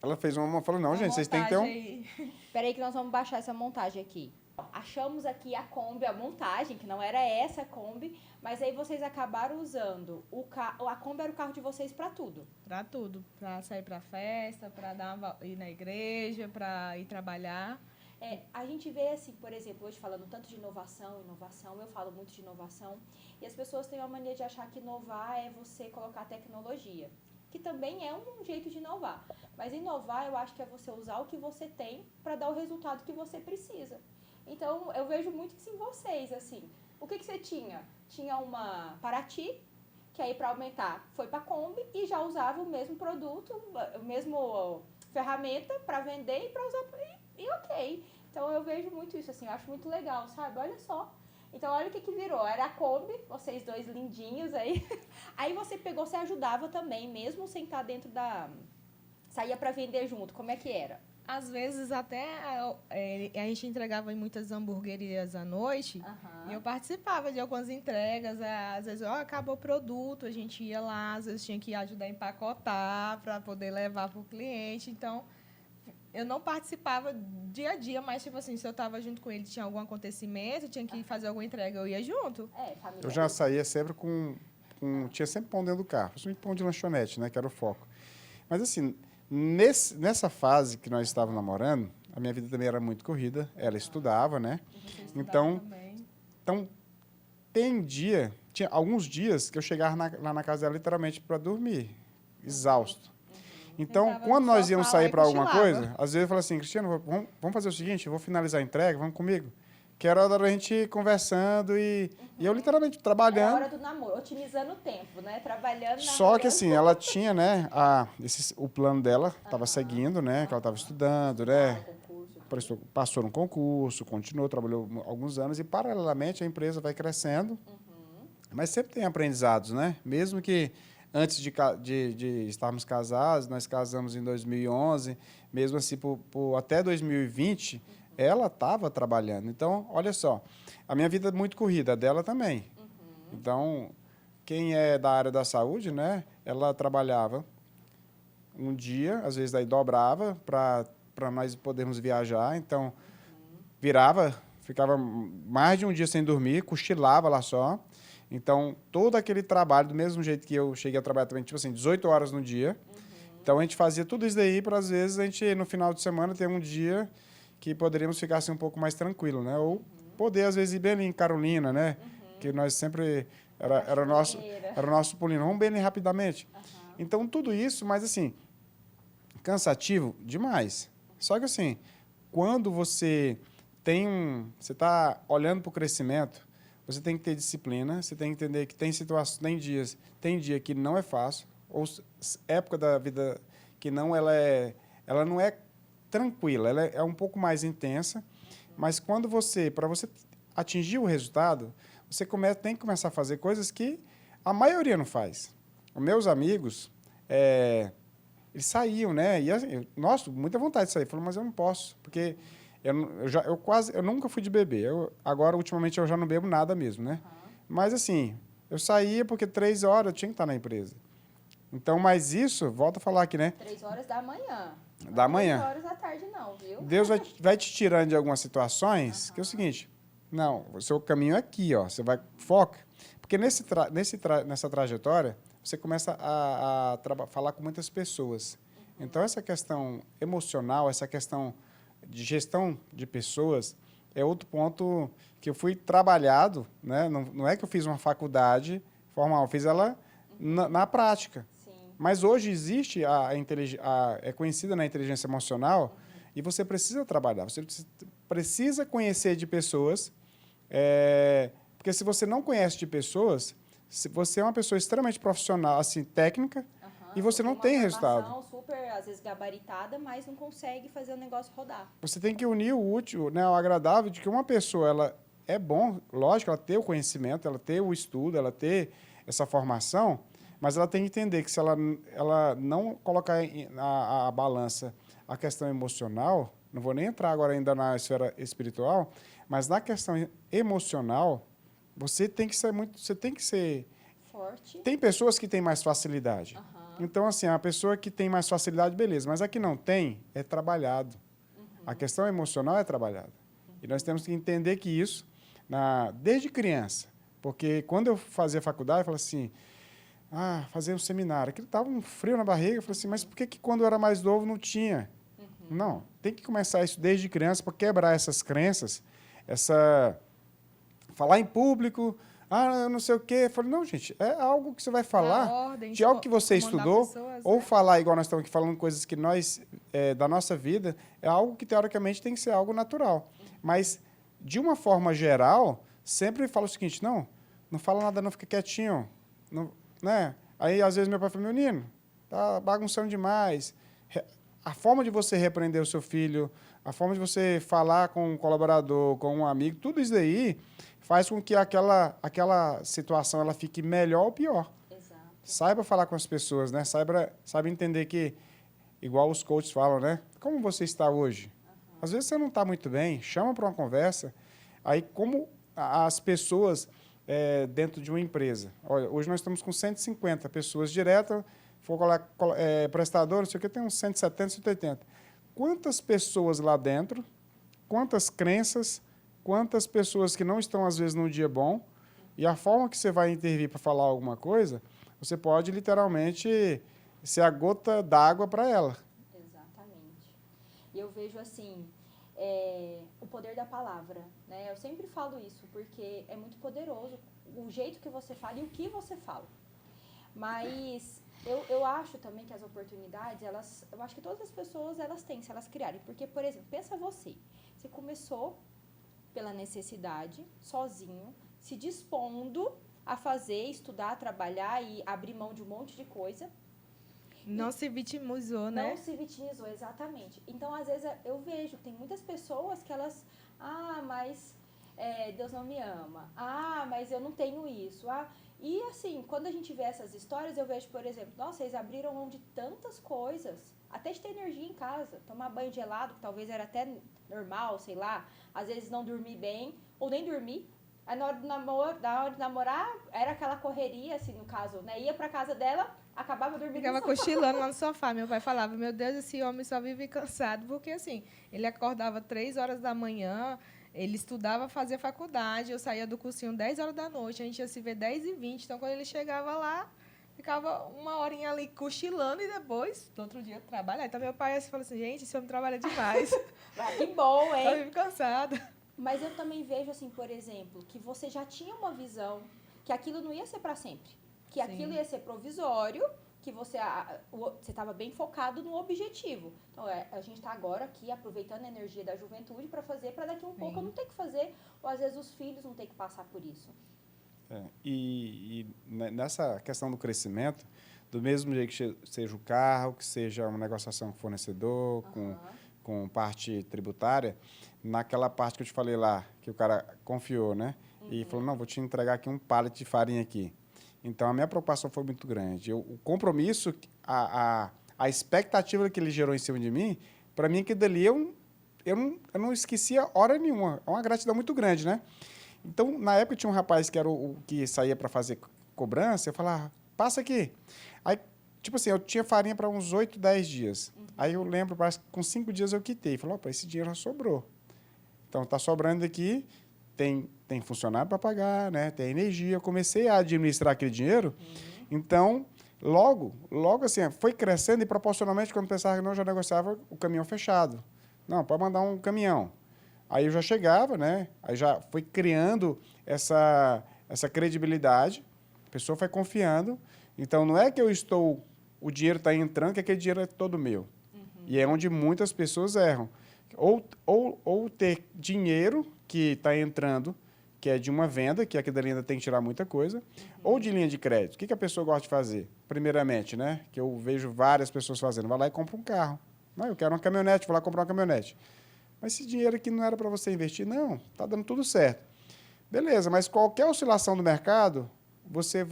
Ela fez falou, não, gente, vocês têm que ter Peraí que nós vamos baixar essa montagem aqui. achamos aqui a Kombi, a montagem, que não era essa a Kombi, mas aí vocês acabaram usando a Kombi era o carro de vocês para tudo. Para tudo, para sair para festa, para ir na igreja, para ir trabalhar. A gente vê assim, por exemplo, hoje falando tanto de inovação, eu falo muito de inovação, e as pessoas têm uma mania de achar que inovar é você colocar tecnologia, que também é um jeito de inovar. Mas inovar, eu acho que é você usar o que você tem para dar o resultado que você precisa. Então, eu vejo muito isso em vocês, assim. O que você tinha? Tinha uma Paraty, que aí para aumentar foi para a Kombi e já usava o mesmo produto, o mesmo ferramenta para vender e para usar e ok. Então, eu vejo muito isso, assim, eu acho muito legal, sabe? Olha só. Então, olha o que virou. Era a Kombi, vocês dois lindinhos aí. Aí você pegou, você ajudava também, mesmo sem estar dentro da... Saía para vender junto, como é que era? Às vezes até a gente entregava em muitas hamburguerias à noite e eu participava de algumas entregas. Às vezes, acabou o produto, a gente ia lá, às vezes tinha que ajudar a empacotar para poder levar para o cliente. Então, eu não participava dia a dia, mas, tipo assim, se eu estava junto com ele, tinha algum acontecimento, tinha que fazer alguma entrega, eu ia junto. Eu já saía sempre tinha sempre pão dentro do carro, principalmente pão de lanchonete, né, que era o foco. Mas, assim... Nessa fase que nós estávamos namorando, a minha vida também era muito corrida, ela estudava, né? Então, tinha alguns dias que eu chegava lá na casa dela literalmente para dormir, exausto. Então, quando nós íamos sair para alguma coisa, às vezes eu falava assim, Cristiano, vamos fazer o seguinte, eu vou finalizar a entrega, vamos comigo? Que era a hora da gente ir conversando e eu literalmente trabalhando. Era a hora do namoro, otimizando o tempo, né? Trabalhando. Só que assim, ela tinha, né, o plano dela, estava seguindo, né, que ela estava estudando, né, passou no concurso, continuou, trabalhou alguns anos e paralelamente a empresa vai crescendo, mas sempre tem aprendizados, né? Mesmo que antes de estarmos casados, nós casamos em 2011, mesmo assim até 2020, ela estava trabalhando. Então, olha só, a minha vida é muito corrida, a dela também. Então, quem é da área da saúde, né, ela trabalhava um dia, às vezes daí dobrava para nós podermos viajar. Então, ficava mais de um dia sem dormir, cochilava lá só. Então, todo aquele trabalho, do mesmo jeito que eu cheguei a trabalhar também, tipo assim, 18 horas no dia. Então, a gente fazia tudo isso daí para, às vezes, a gente, no final de semana, ter um dia que poderíamos ficar assim, um pouco mais tranquilo, né? Ou poder, às vezes, ir bem ali em Carolina, né? Que nós sempre... Era o nosso pulinho. Vamos bem ali rapidamente. Então, tudo isso, mas assim, cansativo demais. Só que assim, quando você está olhando para o crescimento, você tem que ter disciplina, você tem que entender que tem situações, tem dia que não é fácil, ou época da vida que ela não é tranquila, ela é um pouco mais intensa, mas quando para você atingir o resultado, você tem que começar a fazer coisas que a maioria não faz. Os meus amigos, eles saíam, né? E assim, nossa, muita vontade de sair. Falei, mas eu não posso, porque eu nunca fui de beber. Agora, ultimamente, eu já não bebo nada mesmo, né? Mas assim, eu saía porque 3 horas eu tinha que estar na empresa. Então, mas isso, volto a falar aqui, né? 3 horas da manhã. Da manhã. 3 horas da tarde não, viu? Deus vai te tirando de algumas situações, que é o seguinte, não, o seu caminho é aqui, ó, você foca. Porque nessa trajetória, você começa a falar com muitas pessoas. Então, essa questão emocional, essa questão de gestão de pessoas, é outro ponto que eu fui trabalhado, né? Não é que eu fiz uma faculdade formal, eu fiz ela na prática. Sim. Mas hoje existe é conhecida na inteligência emocional e você precisa trabalhar, você precisa conhecer de pessoas, porque se você não conhece de pessoas, você é uma pessoa extremamente profissional, assim, técnica, e você não tem resultado. Super, às vezes, gabaritada, mas não consegue fazer o negócio rodar. Você tem que unir o útil, né, o agradável, de que uma pessoa, ela é bom, lógico, ela ter o conhecimento, ela ter o estudo, ela ter essa formação, mas ela tem que entender que se ela não colocar a balança a questão emocional, não vou nem entrar agora ainda na esfera espiritual, mas na questão emocional, você tem que ser forte. Tem pessoas que têm mais facilidade. Então, assim, a pessoa que tem mais facilidade, beleza, mas a que não tem, é trabalhado. A questão emocional é trabalhada. E nós temos que entender que isso, desde criança, porque quando eu fazia faculdade, eu falava assim, fazer um seminário, aquilo estava um frio na barriga, eu falei assim, mas por que quando eu era mais novo não tinha? Não, tem que começar isso desde criança para quebrar essas crenças, falar em público, eu não sei o quê. Eu falei, não, gente, é algo que você vai falar de algo que você estudou, ou falar, igual nós estamos aqui falando, coisas que nós, da nossa vida, é algo que, teoricamente, tem que ser algo natural. Mas, de uma forma geral, sempre falo o seguinte, não fala nada, não, fica quietinho, não, né? Aí, às vezes, meu pai fala, menino, tá bagunçando demais. A forma de você repreender o seu filho, a forma de você falar com um colaborador, com um amigo, tudo isso daí faz com que aquela situação ela fique melhor ou pior. Exato. Saiba falar com as pessoas, né? Saiba entender que, igual os coaches falam, né? Como você está hoje? Às vezes você não está muito bem, chama para uma conversa. Aí, como as pessoas dentro de uma empresa. Olha, hoje nós estamos com 150 pessoas diretas, for prestador, não sei o que, tem uns 170, 180. Quantas pessoas lá dentro, quantas crenças, quantas pessoas que não estão, às vezes, num dia bom, e a forma que você vai intervir para falar alguma coisa, você pode, literalmente, ser a gota d'água para ela. Exatamente. E eu vejo, assim, o poder da palavra, né? Eu sempre falo isso, porque é muito poderoso o jeito que você fala e o que você fala. Mas eu acho também que as oportunidades, eu acho que todas as pessoas, elas têm, se elas criarem. Porque, por exemplo, pensa você começou pela necessidade, sozinho, se dispondo a fazer, estudar, trabalhar e abrir mão de um monte de coisa. Não se vitimizou, né? Não se vitimizou, exatamente. Então, às vezes, eu vejo, tem muitas pessoas que elas, mas Deus não me ama. Mas eu não tenho isso. E, assim, quando a gente vê essas histórias, eu vejo, por exemplo, nossa, eles abriram mão de tantas coisas, até de ter energia em casa, tomar banho gelado, que talvez era até normal, sei lá, às vezes não dormir bem, ou nem dormir. Aí na hora de namorar, era aquela correria, assim, no caso, né? Ia pra casa dela, acabava dormindo Ficava cochilando lá no sofá. Meu pai falava, meu Deus, esse homem só vive cansado, porque, assim, ele acordava 3 horas da manhã, ele estudava, fazia faculdade, eu saía do cursinho 10 horas da noite, a gente ia se ver 10h20, então, quando ele chegava lá, ficava uma horinha ali cochilando e depois, no outro dia, trabalhar. Então, meu pai falou assim, gente, esse homem trabalha demais. Que bom, hein? Só vive cansado. Mas eu também vejo, assim, por exemplo, que você já tinha uma visão que aquilo não ia ser para sempre, que aquilo ia ser provisório, que você estava bem focado no objetivo. Então, a gente está agora aqui aproveitando a energia da juventude para fazer, para daqui um pouco eu não ter que fazer, ou às vezes os filhos não ter que passar por isso. E nessa questão do crescimento, do mesmo jeito que seja o carro, que seja uma negociação com fornecedor, com parte tributária, naquela parte que eu te falei lá, que o cara confiou, né? E falou, não, vou te entregar aqui um pallet de farinha aqui. Então, a minha preocupação foi muito grande. O compromisso, a expectativa que ele gerou em cima de mim, para mim, que dali eu não esquecia hora nenhuma. É uma gratidão muito grande, né? Então, na época, tinha um rapaz que era o que saía para fazer cobrança, eu falava, passa aqui. Aí, tipo assim, eu tinha farinha para uns 8, 10 dias. Aí eu lembro, parece que com 5 dias eu quitei. Falei, opa, esse dinheiro já sobrou. Então, está sobrando aqui, tem funcionário para pagar, né? Tem energia. Eu comecei a administrar aquele dinheiro. Então, logo assim, foi crescendo e proporcionalmente, quando pensava que não, já negociava o caminhão fechado. Não, pode mandar um caminhão. Aí eu já chegava, né? Aí já foi criando essa credibilidade, a pessoa foi confiando. Então, não é que o dinheiro está entrando, que aquele dinheiro é todo meu. E é onde muitas pessoas erram. Ou ter dinheiro que está entrando, que é de uma venda, que aqui da linha tem que tirar muita coisa, ou de linha de crédito. O que a pessoa gosta de fazer? Primeiramente, né? Que eu vejo várias pessoas fazendo. Vai lá e compra um carro. Não, eu quero uma caminhonete, vou lá comprar uma caminhonete. Mas esse dinheiro aqui não era para você investir? Não, está dando tudo certo. Beleza, mas qualquer oscilação do mercado, você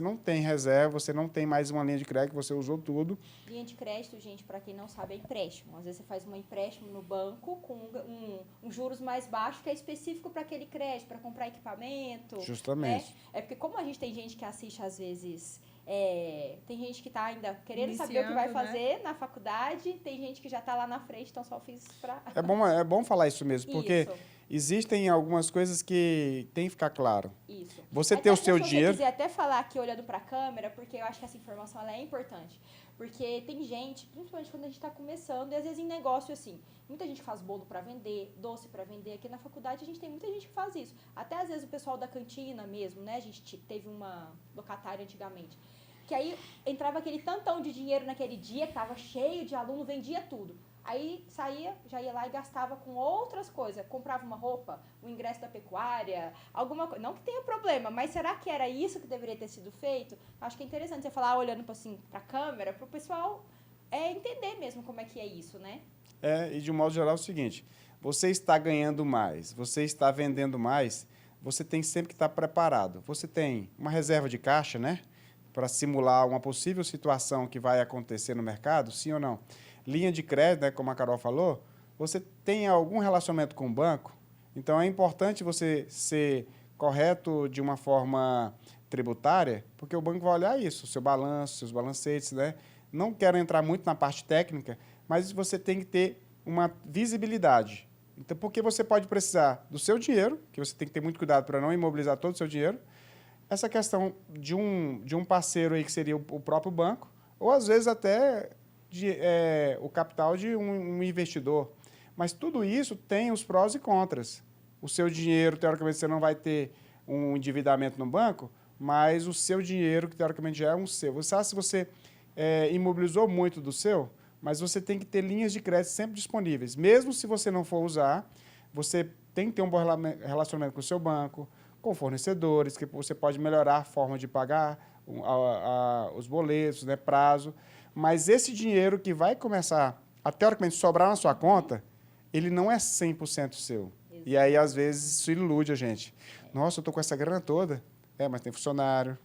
não tem reserva, você não tem mais uma linha de crédito, você usou tudo. Linha de crédito, gente, para quem não sabe, é empréstimo. Às vezes você faz um empréstimo no banco com um juros mais baixo, que é específico para aquele crédito, para comprar equipamento. Justamente. Né? É porque como a gente tem gente que assiste, às vezes, tem gente que está ainda querendo saber o que vai fazer, né, na faculdade, tem gente que já está lá na frente, então só fiz para... É bom falar isso mesmo, porque existem algumas coisas que tem que ficar claro. Isso. Você Até ter o se seu você dinheiro... quiser até falar aqui olhando para a câmera, porque eu acho que essa informação ela é importante. Porque tem gente, principalmente quando a gente está começando, e às vezes em negócio assim, muita gente faz bolo para vender, doce para vender. Aqui na faculdade a gente tem muita gente que faz isso. Até às vezes o pessoal da cantina mesmo, né? A gente teve uma locatária antigamente. Que aí entrava aquele tantão de dinheiro naquele dia, que estava cheio de aluno, vendia tudo. Aí saía, já ia lá e gastava com outras coisas. Comprava uma roupa, um ingresso da pecuária, alguma coisa. Não que tenha problema, mas será que era isso que deveria ter sido feito? Acho que é interessante você falar olhando assim, para a câmera, para o pessoal entender mesmo como é que é isso, né? E de um modo geral é o seguinte, você está ganhando mais, você está vendendo mais, você tem sempre que estar preparado. Você tem uma reserva de caixa, né? Para simular uma possível situação que vai acontecer no mercado, sim ou não? Linha de crédito, né, como a Carol falou, você tem algum relacionamento com o banco, então é importante você ser correto de uma forma tributária, porque o banco vai olhar isso, o seu balanço, seus balancetes, né? Não quero entrar muito na parte técnica, mas você tem que ter uma visibilidade. Então, porque você pode precisar do seu dinheiro, que você tem que ter muito cuidado para não imobilizar todo o seu dinheiro, essa questão de um parceiro aí que seria o próprio banco, ou às vezes até o capital de um investidor. Mas tudo isso tem os prós e contras. O seu dinheiro, teoricamente, você não vai ter um endividamento no banco, mas o seu dinheiro, que teoricamente já é um seu. Você sabe se você imobilizou muito do seu, mas você tem que ter linhas de crédito sempre disponíveis. Mesmo se você não for usar, você tem que ter um bom relacionamento com o seu banco, com fornecedores, que você pode melhorar a forma de pagar os boletos, né, prazo. Mas esse dinheiro que vai começar a, teoricamente, sobrar na sua conta, ele não é 100% seu. Exato. E aí, às vezes, isso ilude a gente. Nossa, eu estou com essa grana toda. Mas tem funcionário,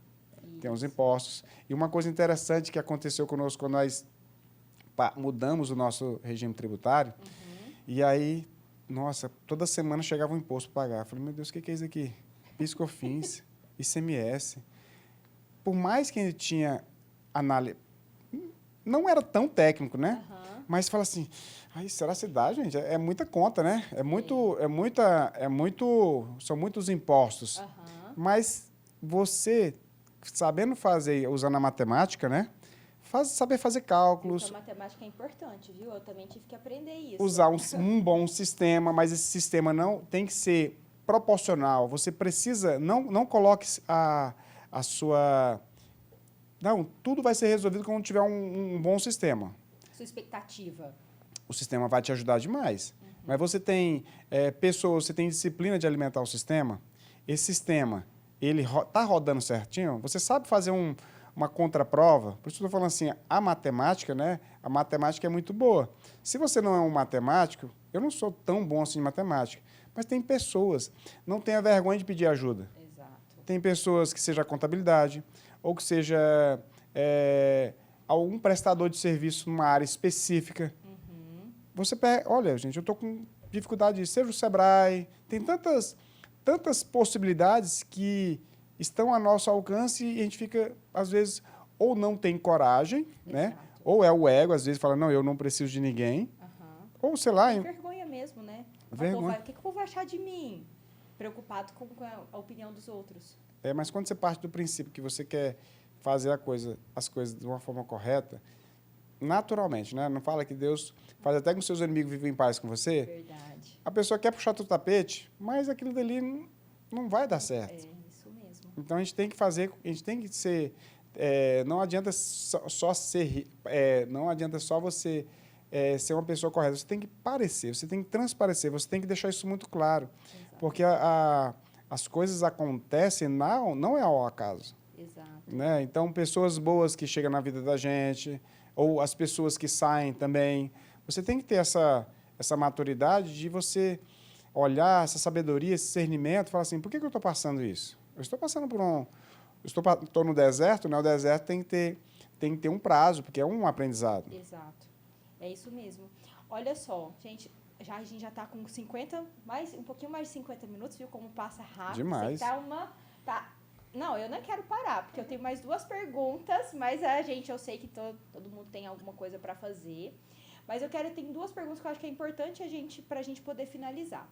tem os impostos. E uma coisa interessante que aconteceu conosco quando nós mudamos o nosso regime tributário, e aí, nossa, toda semana chegava um imposto para pagar. Eu falei, meu Deus, o que é isso aqui? PIS/COFINS, ICMS. Por mais que ele tinha análise... Não era tão técnico, né? Mas fala assim, será que dá, gente? É muita conta, né? São muitos impostos. Mas você, sabendo fazer, usando a matemática, né? Saber fazer cálculos. A matemática é importante, viu? Eu também tive que aprender isso. Usar um bom sistema, mas esse sistema não tem que ser proporcional. Você precisa, não coloque a sua... Não, tudo vai ser resolvido quando tiver um bom sistema. Sua expectativa. O sistema vai te ajudar demais. Mas você tem pessoas, você tem disciplina de alimentar o sistema. Esse sistema, ele está rodando certinho. Você sabe fazer uma contraprova. Por isso que eu estou falando assim, a matemática, né? A matemática é muito boa. Se você não é um matemático, eu não sou tão bom assim em matemática, mas tem pessoas, não tenha vergonha de pedir ajuda. Exato. Tem pessoas que seja contabilidade, ou que seja algum prestador de serviço numa área específica. Você olha, gente, eu estou com dificuldade, seja o Sebrae, tem tantas possibilidades que estão a nosso alcance e a gente fica, às vezes, ou não tem coragem, né? Ou é o ego, às vezes fala, não, eu não preciso de ninguém. Ou, sei lá... Tem vergonha mesmo, né? Vergonha. O que o povo vai achar de mim? Preocupado com a opinião dos outros. Mas quando você parte do princípio que você quer fazer as coisas de uma forma correta, naturalmente, né? Não fala que Deus faz até com seus inimigos vivem em paz com você. Verdade. A pessoa quer puxar o tapete, mas aquilo dali não vai dar certo. Isso mesmo. Então, a gente tem que fazer, a gente tem que ser... não adianta só ser... não adianta só você ser uma pessoa correta. Você tem que parecer, você tem que transparecer, você tem que deixar isso muito claro. Exato. Porque as coisas acontecem, não é ao acaso. Exato. Né? Então, pessoas boas que chegam na vida da gente, ou as pessoas que saem também. Você tem que ter essa maturidade de você olhar, essa sabedoria, esse discernimento, falar assim, por que eu estou passando isso? Eu estou passando por estou no deserto, né? O deserto tem que ter um prazo, porque é um aprendizado. Exato. É isso mesmo. Olha só, gente, a gente já está com um pouquinho mais de 50 minutos, viu como passa rápido. Demais. Não, eu não quero parar, porque eu tenho mais 2 perguntas, mas eu sei que todo mundo tem alguma coisa para fazer. Mas tem 2 perguntas que eu acho que é importante para a gente poder finalizar.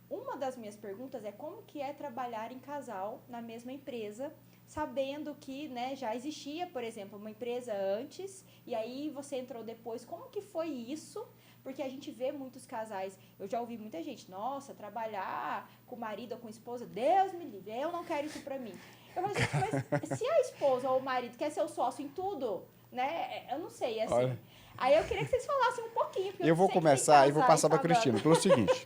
Uma das minhas perguntas é como que é trabalhar em casal na mesma empresa, sabendo que, né, já existia, por exemplo, uma empresa antes, e aí você entrou depois. Como que foi isso? Porque a gente vê muitos casais, eu já ouvi muita gente, nossa, trabalhar com o marido ou com a esposa, Deus me livre, eu não quero isso pra mim. Eu falei, gente, mas se a esposa ou o marido quer ser o sócio em tudo, né, eu não sei, assim. Olha. Aí eu queria que vocês falassem um pouquinho. Porque Eu vou sei que tem começar e vou casais passar para a falando. Cristina, pelo seguinte.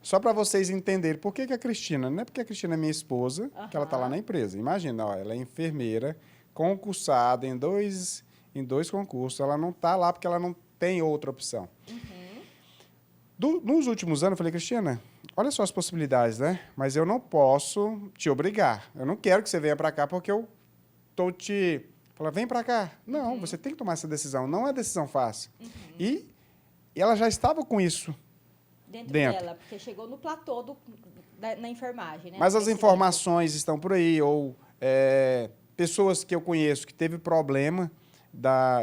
Só para vocês entenderem por que a Cristina, não é porque a Cristina é minha esposa, que ela está lá na empresa. Imagina, ó, ela é enfermeira, concursada em dois concursos. Ela não está lá porque ela não tem outra opção. Nos últimos anos, eu falei, Cristina, olha só as possibilidades, né? Mas eu não posso te obrigar. Eu não quero que você venha para cá porque eu estou te... Fala, vem para cá. Não, você tem que tomar essa decisão. Não é decisão fácil. E ela já estava com isso Dentro dentro. dela, porque chegou no platô na enfermagem, né? Mas No as crescimento. informações estão por aí, ou pessoas que eu conheço que teve problema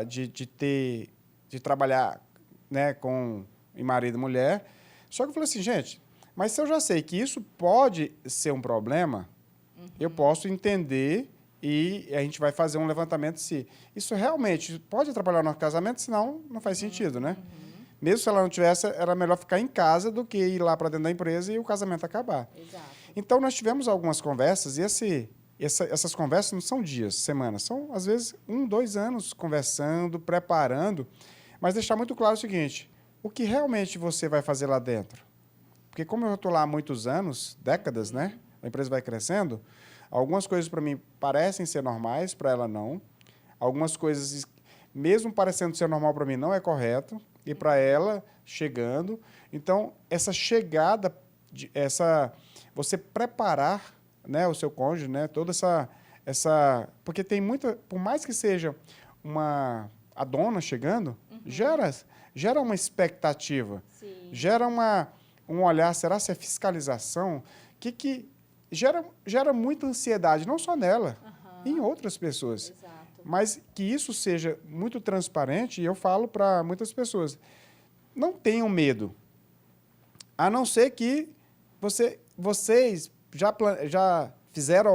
de trabalhar, né, com marido e mulher. Só que eu falei assim, gente, mas se eu já sei que isso pode ser um problema, eu posso entender e a gente vai fazer um levantamento se isso realmente pode atrapalhar o nosso casamento, senão não faz sentido, né? Mesmo se ela não tivesse, era melhor ficar em casa do que ir lá para dentro da empresa e o casamento acabar. Exato. Então, nós tivemos algumas conversas, e essas conversas não são dias, semanas, são, às vezes, 1, 2 anos conversando, preparando, mas deixar muito claro o seguinte, o que realmente você vai fazer lá dentro? Porque como eu estou lá há muitos anos, décadas, né? A empresa vai crescendo, algumas coisas para mim parecem ser normais, para ela não. Algumas coisas, mesmo parecendo ser normal para mim, não é correto. E para ela, chegando. Então, essa chegada, você preparar, né, o seu cônjuge, né, toda essa... Porque tem muita... Por mais que seja a dona chegando, gera uma expectativa. Sim. Gera um olhar, será se é fiscalização? Gera muita ansiedade, não só nela, em outras pessoas. Exato. Mas que isso seja muito transparente, e eu falo para muitas pessoas, não tenham medo, a não ser que vocês já fizeram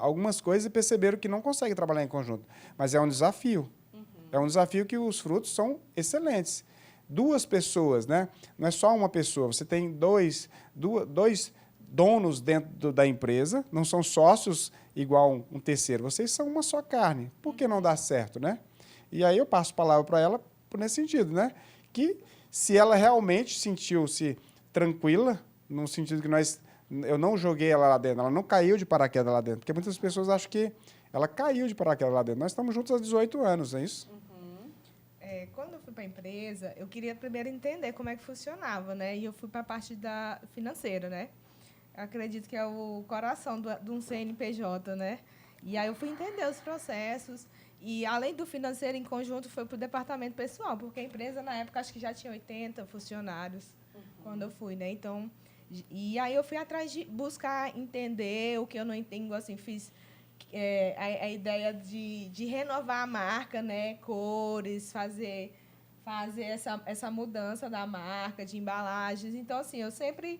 algumas coisas e perceberam que não conseguem trabalhar em conjunto. Mas é um desafio. É um desafio que os frutos são excelentes. 2 pessoas, né? Não é só uma pessoa, você tem dois donos dentro da empresa, não são sócios igual um terceiro, vocês são uma só carne. Por que não dá certo, né? E aí eu passo a palavra para ela nesse sentido, né? Que se ela realmente sentiu-se tranquila, no sentido que eu não joguei ela lá dentro, ela não caiu de paraquedas lá dentro, porque muitas pessoas acham que ela caiu de paraquedas lá dentro. Nós estamos juntos há 18 anos, não é isso? Quando eu fui para a empresa, eu queria primeiro entender como é que funcionava, né? E eu fui para a parte da financeira, né? Acredito que é o coração de um CNPJ, né? E aí eu fui entender os processos. E, além do financeiro, em conjunto, foi para o departamento pessoal, porque a empresa, na época, acho que já tinha 80 funcionários quando eu fui, né? Então, e aí eu fui atrás de buscar entender o que eu não entendo, assim, fiz a ideia de renovar a marca, né? Cores, fazer essa mudança da marca, de embalagens. Então, assim, eu sempre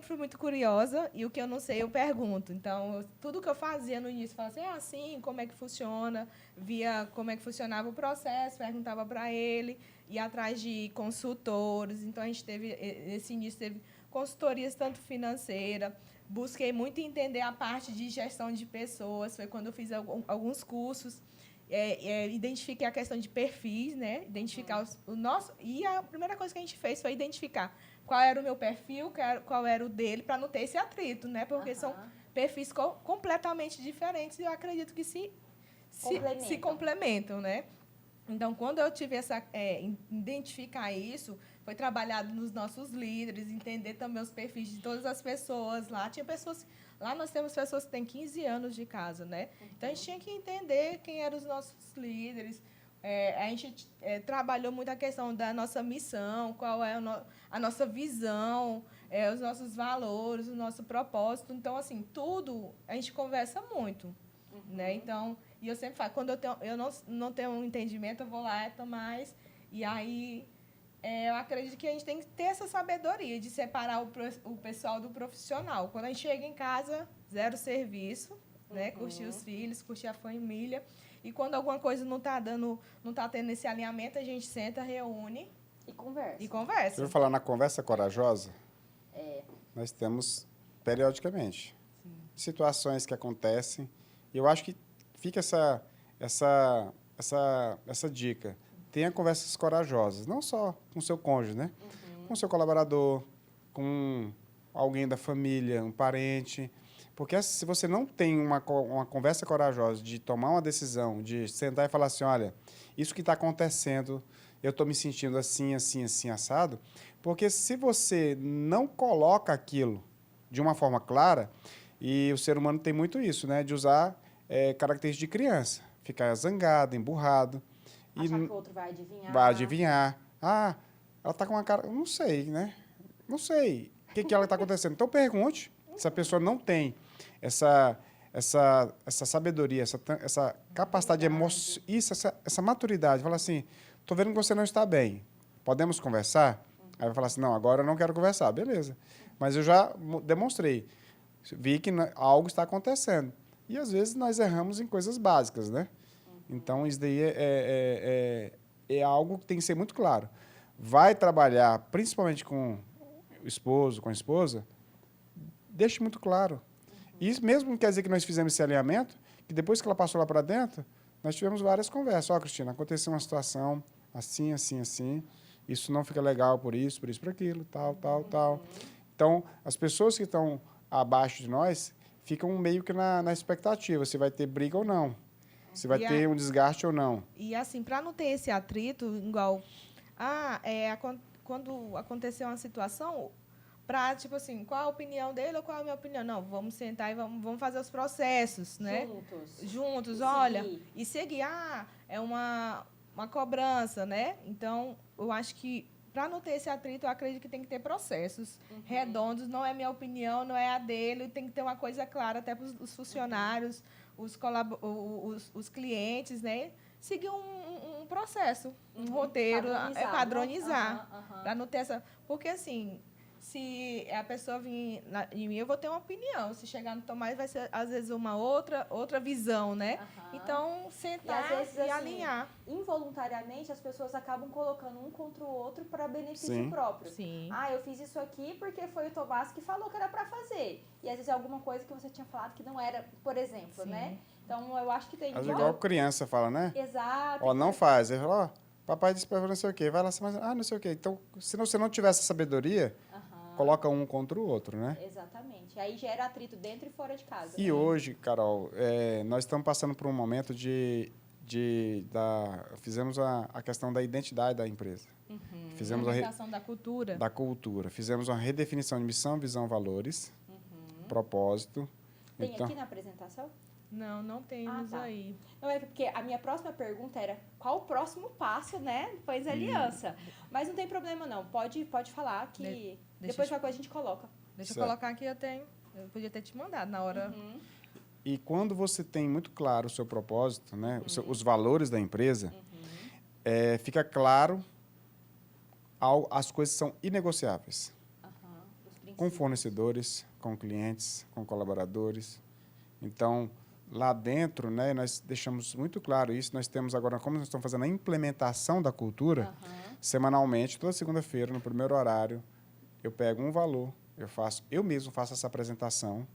fui muito curiosa e o que eu não sei eu pergunto. Então, tudo que eu fazia no início, eu falava assim, como é que funciona? Via como é que funcionava o processo, perguntava para ele, ia atrás de consultores. Então, esse início teve consultorias tanto financeira, busquei muito entender a parte de gestão de pessoas, foi quando eu fiz alguns cursos, identifiquei a questão de perfis, né? Identificar o nosso... E a primeira coisa que a gente fez foi identificar qual era o meu perfil, qual era o dele, para não ter esse atrito, né? Porque são perfis completamente diferentes e eu acredito que se complementam, né? Então, quando eu tive identificar isso, foi trabalhado nos nossos líderes, entender também os perfis de todas as pessoas lá. Lá nós temos pessoas que têm 15 anos de casa, né? Então, a gente tinha que entender quem eram os nossos líderes. A gente trabalhou muito a questão da nossa missão, qual é a nossa visão, os nossos valores, o nosso propósito. Então, assim, tudo a gente conversa muito, né? Então, e eu sempre falo, quando eu não tenho um entendimento, eu vou lá, Tomás, e aí Eu acredito que a gente tem que ter essa sabedoria de separar o pessoal do profissional. Quando a gente chega em casa, zero serviço, né? Curtir os filhos, curtir a família. E quando alguma coisa não está dando, não está tendo esse alinhamento, a gente senta, reúne e conversa. Você vai falar na conversa corajosa? Nós temos periodicamente situações que acontecem. E eu acho que fica essa dica. Tenha conversas corajosas, não só com o seu cônjuge, né? Com o seu colaborador, com alguém da família, um parente. Porque se você não tem uma conversa corajosa de tomar uma decisão, de sentar e falar assim, olha, isso que está acontecendo, eu estou me sentindo assim, assim, assim, assado. Porque se você não coloca aquilo de uma forma clara, e o ser humano tem muito isso, né? De usar características de criança. Ficar zangado, emburrado. Achar que o outro vai adivinhar. Vai adivinhar. Ah, ela está com uma cara... Não sei, né? Não sei o que ela está acontecendo. Então, pergunte se a pessoa não tem essa sabedoria, essa capacidade de emoção, essa maturidade. Fala assim, estou vendo que você não está bem. Podemos conversar? Aí vai falar assim, não, agora eu não quero conversar. Beleza. Mas eu já demonstrei. Vi que algo está acontecendo. E, às vezes, nós erramos em coisas básicas, né? Então, isso daí é algo que tem que ser muito claro. Vai trabalhar, principalmente com o esposo, com a esposa, deixe muito claro. Isso mesmo não quer dizer que nós fizemos esse alinhamento, que depois que ela passou lá para dentro, nós tivemos várias conversas. Ó, Cristina, aconteceu uma situação assim, assim, assim, isso não fica legal por isso, por aquilo, tal, tal, tal. Então, as pessoas que estão abaixo de nós ficam meio que na expectativa, se vai ter briga ou não. Se vai ter um desgaste ou não. E assim, para não ter esse atrito, igual... quando aconteceu uma situação, para, tipo assim, qual a opinião dele ou qual a minha opinião? Não, vamos sentar e vamos fazer os processos, né? Juntos, olha. E seguir. É uma cobrança, né? Então, eu acho que, para não ter esse atrito, eu acredito que tem que ter processos redondos. Não é minha opinião, não é a dele. Tem que ter uma coisa clara até para os funcionários, os clientes, né? Seguir um processo, um roteiro, padronizar. Para não ter essa... Porque, assim, se a pessoa vir em mim, eu vou ter uma opinião. Se chegar no Tomás, vai ser, às vezes, uma outra visão, né? Então, sentar e, às vezes, alinhar. Involuntariamente, as pessoas acabam colocando um contra o outro para benefício próprio. Sim. Eu fiz isso aqui porque foi o Tomás que falou que era para fazer. E, às vezes, é alguma coisa que você tinha falado que não era, por exemplo, né? Então, eu acho que tem... Igual criança fala, né? Exato. Ó, não faz. Ele fala, papai disse para não sei o quê. Vai lá, mas, não sei o quê. Então, se você não tiver essa sabedoria, coloca um contra o outro, né? Exatamente. Aí gera atrito dentro e fora de casa. E hoje, Carol, nós estamos passando por um momento fizemos a questão da identidade da empresa. Fizemos a questão da cultura. Da cultura. Fizemos uma redefinição de missão, visão, valores, propósito. Tem aqui na apresentação? Não temos aí. Não, é porque a minha próxima pergunta era qual o próximo passo, né? Depois da aliança. Mas não tem problema, não. Pode falar que depois qualquer coisa a gente coloca. Deixa eu colocar aqui, eu podia ter te mandado na hora. E quando você tem muito claro o seu propósito, né? Os valores da empresa, fica claro, as coisas são inegociáveis. Com fornecedores, com clientes, com colaboradores. Então, lá dentro, né, nós deixamos muito claro isso. Nós temos agora, como nós estamos fazendo a implementação da cultura, semanalmente, toda segunda-feira, no primeiro horário, eu pego um valor, eu mesmo faço essa apresentação.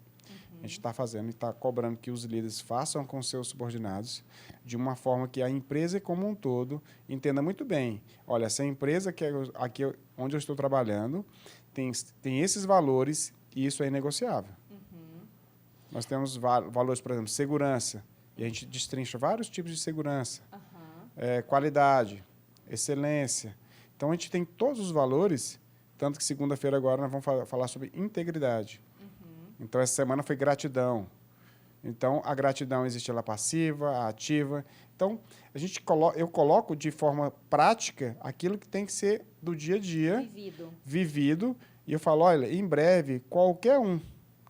A gente está fazendo e está cobrando que os líderes façam com seus subordinados de uma forma que a empresa como um todo entenda muito bem. Olha, essa empresa que aqui onde eu estou trabalhando tem esses valores e isso é inegociável. Nós temos valores, por exemplo, segurança, e a gente destrincha vários tipos de segurança, qualidade, excelência. Então, a gente tem todos os valores, tanto que segunda-feira agora nós vamos falar sobre integridade. Então, essa semana foi gratidão. Então, a gratidão existe ela passiva, ativa. Então, eu coloco de forma prática aquilo que tem que ser do dia a dia. Vivido. E eu falo, olha, em breve, qualquer um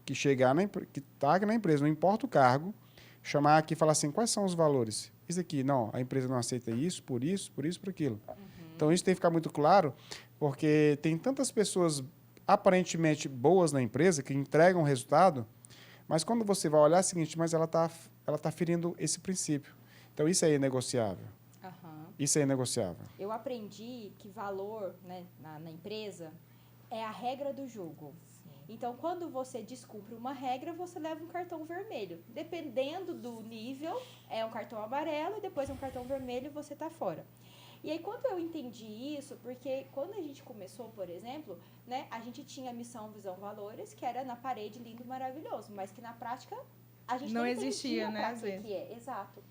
que chegar, que está aqui na empresa, não importa o cargo, chamar aqui e falar assim, quais são os valores? Isso aqui, não, a empresa não aceita isso, por aquilo. Então, isso tem que ficar muito claro, porque tem tantas pessoas aparentemente boas na empresa que entregam resultado, mas quando você vai olhar é o seguinte, mas ela tá ferindo esse princípio. Então, isso aí é negociável. Isso aí é negociável. Eu aprendi que valor, né, na empresa é a regra do jogo. Então, quando você descumpre uma regra, você leva um cartão vermelho. Dependendo do nível, é um cartão amarelo e depois é um cartão vermelho e você está fora. E aí, quando eu entendi isso, porque quando a gente começou, por exemplo, né, a gente tinha missão, visão, valores, que era na parede, lindo, maravilhoso, mas que na prática a gente não existia, né, às vezes. que é. Exato.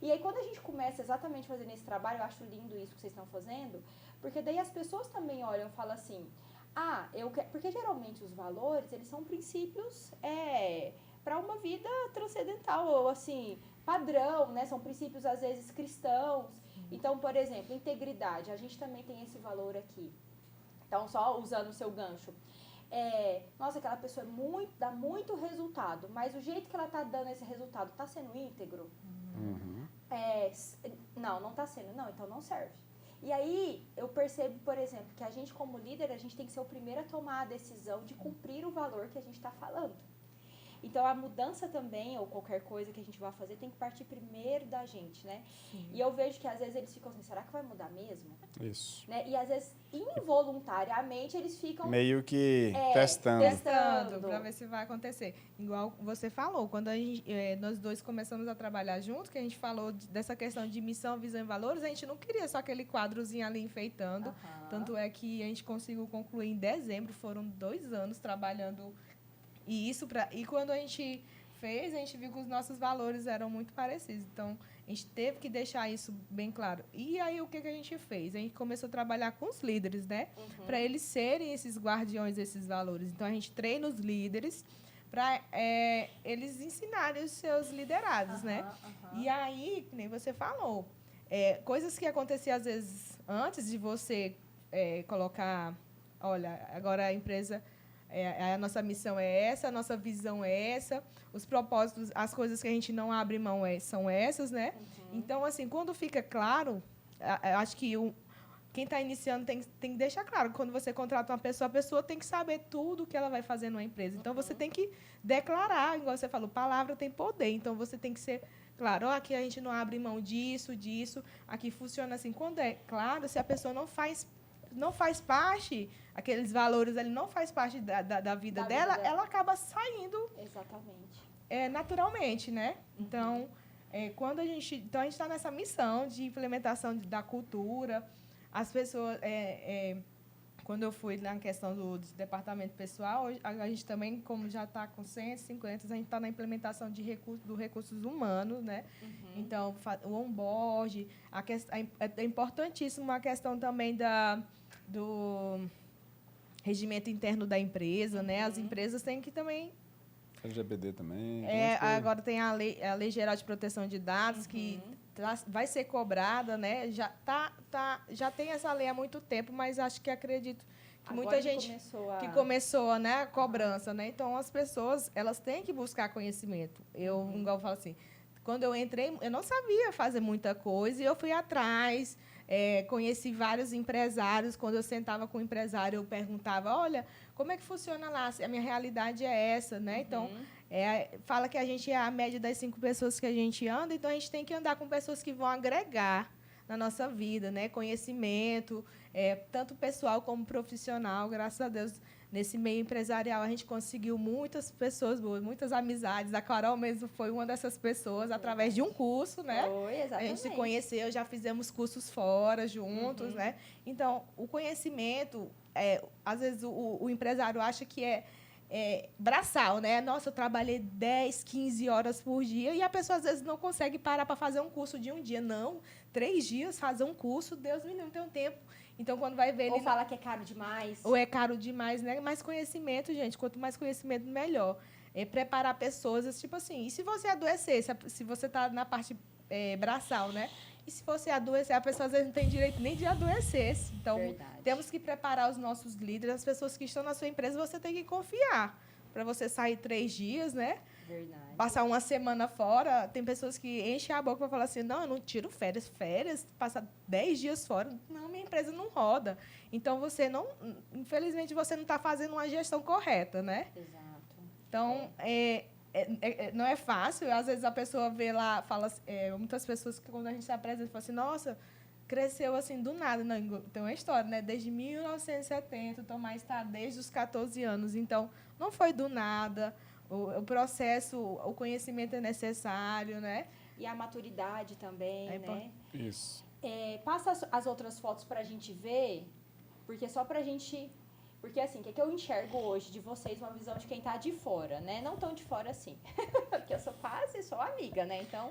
E aí, quando a gente começa exatamente fazendo esse trabalho, eu acho lindo isso que vocês estão fazendo, porque daí as pessoas também olham e falam assim, porque geralmente os valores, eles são princípios para uma vida transcendental, ou assim, padrão, né? São princípios, às vezes, cristãos. Então, por exemplo, integridade, a gente também tem esse valor aqui. Então, só usando o seu gancho. Nossa, aquela pessoa dá muito resultado, mas o jeito que ela está dando esse resultado está sendo íntegro? Não está sendo. Não, então não serve. E aí, eu percebo, por exemplo, que a gente como líder, a gente tem que ser o primeiro a tomar a decisão de cumprir o valor que a gente está falando. Então, a mudança também, ou qualquer coisa que a gente vai fazer, tem que partir primeiro da gente, né? Sim. E eu vejo que, às vezes, eles ficam assim, será que vai mudar mesmo? Isso. Né? E, às vezes, involuntariamente, eles ficam... meio que testando. Para ver se vai acontecer. Igual você falou, quando nós dois começamos a trabalhar juntos, que a gente falou dessa questão de missão, visão e valores, a gente não queria só aquele quadrozinho ali enfeitando. Tanto é que a gente conseguiu concluir em dezembro, foram 2 anos trabalhando. E quando a gente fez, a gente viu que os nossos valores eram muito parecidos. Então, a gente teve que deixar isso bem claro. E aí, o que a gente fez? A gente começou a trabalhar com os líderes, né? Para eles serem esses guardiões desses valores. Então, a gente treina os líderes para eles ensinarem os seus liderados, né? E aí, que nem você falou, coisas que aconteciam, às vezes, antes de você colocar... Olha, agora a empresa... a nossa missão é essa, a nossa visão é essa, os propósitos, as coisas que a gente não abre mão são essas, né? Então, assim, quando fica claro, eu acho que quem está iniciando tem que deixar claro. Quando você contrata uma pessoa, a pessoa tem que saber tudo o que ela vai fazer numa empresa. Então, você tem que declarar, igual você falou, palavra tem poder. Então, você tem que ser claro, aqui a gente não abre mão disso, aqui funciona assim. Quando é claro, se a pessoa não faz parte, aqueles valores ali não faz parte da vida dela, ela acaba saindo. Exatamente. Naturalmente, né? Então, quando a gente está nessa missão de implementação da cultura, as pessoas... quando eu fui na questão do departamento pessoal, a gente também, como já está com 150, a gente está na implementação do recursos humanos, né? Então, o onboard, é importantíssimo a questão também do regimento interno da empresa, né? As empresas têm que também... LGPD também. Agora tem a Lei Geral de Proteção de Dados, que vai ser cobrada, né? Já tem essa lei há muito tempo, mas acredito que agora muita gente começou, né, a cobrança, né? Então, as pessoas, elas têm que buscar conhecimento. Igual eu falo assim, quando eu entrei, eu não sabia fazer muita coisa e eu fui atrás, conheci vários empresários. Quando eu sentava com o empresário, eu perguntava, olha, como é que funciona lá? A minha realidade é essa, né? Então, fala que a gente é a média das 5 pessoas que a gente anda, então a gente tem que andar com pessoas que vão agregar na nossa vida, né? Conhecimento, tanto pessoal como profissional. Graças a Deus, nesse meio empresarial, a gente conseguiu muitas pessoas boas, muitas amizades. A Carol mesmo foi uma dessas pessoas, através de um curso, né? Foi, exatamente. A gente se conheceu, já fizemos cursos fora, juntos, né? Então, o conhecimento, às vezes o empresário acha que braçal, né? Nossa, eu trabalhei 10, 15 horas por dia e a pessoa, às vezes, não consegue parar para fazer um curso de um dia. Não, 3 dias fazer um curso, Deus me livre, não tem um tempo. Então, quando vai ver... Ou fala que é caro demais. Ou é caro demais, né? Mais conhecimento, gente. Quanto mais conhecimento, melhor. Preparar pessoas, tipo assim... E se você adoecer? Se você está na parte braçal, né? E se você adoecer, a pessoa, às vezes, não tem direito nem de adoecer. Então, temos que preparar os nossos líderes, as pessoas que estão na sua empresa, você tem que confiar. Para você sair 3 dias, né? Verdade. Passar uma semana fora, tem pessoas que enchem a boca para falar assim, não, eu não tiro férias. Férias, passar 10 dias fora, não, minha empresa não roda. Então, você não, infelizmente, você não está fazendo uma gestão correta, né? Exato. Então, não é fácil. Às vezes, a pessoa vê lá, fala, muitas pessoas que quando a gente se apresenta, falam assim, nossa, cresceu assim do nada. Não, tem uma história, né? Desde 1970, o Tomás está desde os 14 anos. Então, não foi do nada. O processo, o conhecimento é necessário, né? E a maturidade também, né? Isso. Passa as outras fotos para a gente ver, porque só para a gente... Porque, assim, o que eu enxergo hoje de vocês, uma visão de quem está de fora, né? Não tão de fora assim, porque eu sou quase só amiga, né? Então,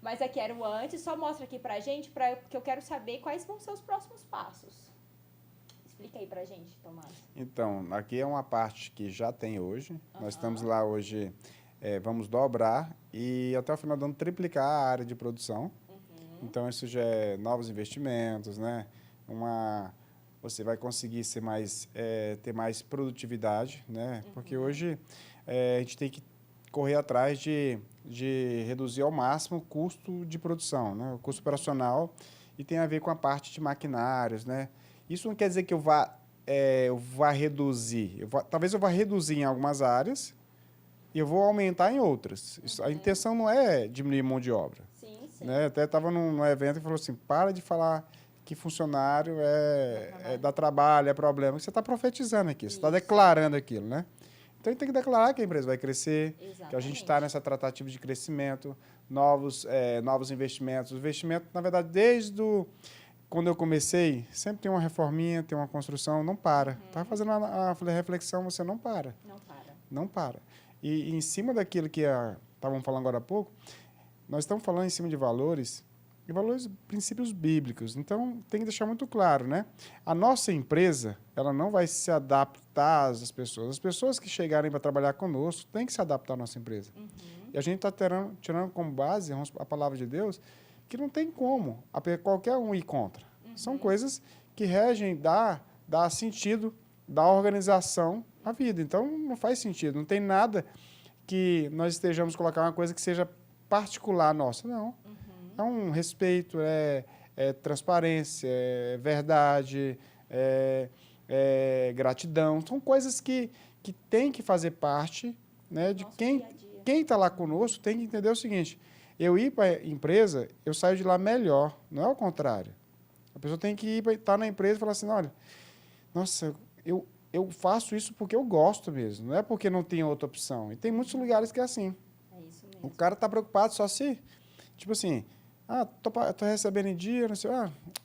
mas aqui era o antes, só mostra aqui pra gente, porque eu quero saber quais vão ser os próximos passos. Explica aí pra gente, Tomás. Então, aqui é uma parte que já tem hoje. Nós estamos lá hoje, vamos dobrar e até o final do ano triplicar a área de produção. Então, isso já é novos investimentos, né? Você vai conseguir ter mais produtividade, né? Porque hoje a gente tem que correr atrás de reduzir ao máximo o custo de produção, né? O custo operacional, e tem a ver com a parte de maquinários, né? Isso não quer dizer que eu vá reduzir. Talvez eu vá reduzir em algumas áreas e eu vou aumentar em outras. A intenção não é diminuir mão de obra. Sim, sim. Né? Até estava num evento e falou assim, para de falar que funcionário dá trabalho, é problema. Você está profetizando aqui, você está declarando aquilo, né? Então, a gente tem que declarar que a empresa vai crescer, que a gente está nessa tratativa de crescimento, novos investimentos. O investimento, na verdade, quando eu comecei, sempre tem uma reforminha, tem uma construção, não para. Está fazendo a reflexão, você não para. Não para. Não para. E em cima daquilo que estavam falando agora há pouco, nós estamos falando em cima de valores, princípios bíblicos. Então, tem que deixar muito claro, né? A nossa empresa, ela não vai se adaptar às pessoas. As pessoas que chegarem para trabalhar conosco têm que se adaptar à nossa empresa. E a gente está tirando como base a palavra de Deus, que não tem como qualquer um ir contra. São coisas que regem, dá sentido, dá organização à vida. Então, não faz sentido. Não tem nada que nós estejamos colocando uma coisa que seja particular nossa. Não. É um respeito, transparência, verdade, gratidão. São coisas que têm que fazer parte, né, de quem está lá conosco tem que entender o seguinte, eu ir para a empresa, eu saio de lá melhor, não é o contrário. A pessoa tem que estar na empresa e falar assim, olha, nossa, eu faço isso porque eu gosto mesmo, não é porque não tem outra opção. E tem muitos lugares que é assim. É isso mesmo. O cara está preocupado só se, tipo assim, tô recebendo em dia, não sei,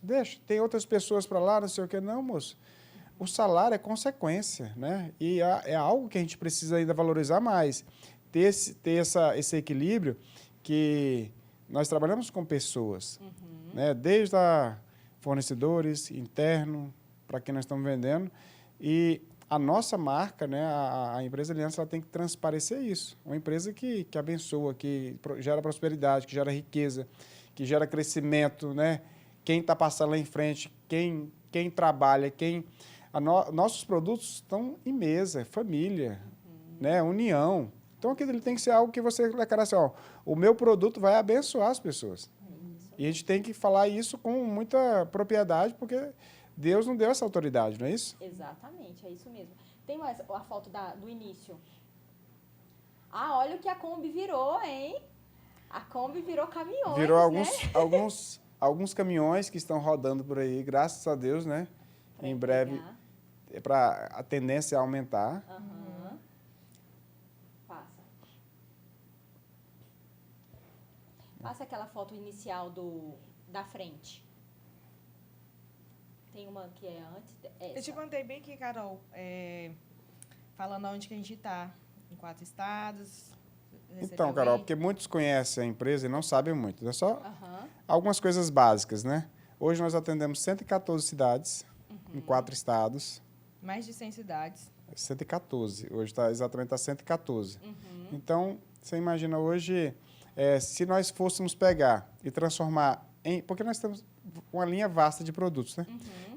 deixa, tem outras pessoas para lá, não sei o que. Não, moço. O salário é consequência, né? E é algo que a gente precisa ainda valorizar mais. Ter esse equilíbrio que nós trabalhamos com pessoas, né? Desde fornecedores, interno, para quem nós estamos vendendo. E a nossa marca, né? A empresa Aliança, ela tem que transparecer isso. Uma empresa que abençoa, que gera prosperidade, que gera riqueza, que gera crescimento, né? Quem está passando lá em frente, quem trabalha, nossos produtos estão em mesa, família, né? União. Então, aquilo tem que ser algo que você declara assim, o meu produto vai abençoar as pessoas. E a gente tem que falar isso com muita propriedade, porque Deus não deu essa autoridade, não é isso? Exatamente, é isso mesmo. Tem mais a foto do início. Olha o que a Kombi virou, hein? A Kombi virou caminhões, virou alguns caminhões que estão rodando por aí, graças a Deus, né? Em breve, a tendência é aumentar. Passa aquela foto inicial da frente. Tem uma que é antes. Eu te contei bem aqui, Carol, falando onde que a gente está, em 4 estados. Então, Carol, porque muitos conhecem a empresa e não sabem muito. É só algumas coisas básicas, né? Hoje nós atendemos 114 cidades, em 4 estados. Mais de 100 cidades. 114. Hoje exatamente está 114. Então, você imagina hoje, se nós fôssemos pegar e transformar porque nós temos uma linha vasta de produtos, né?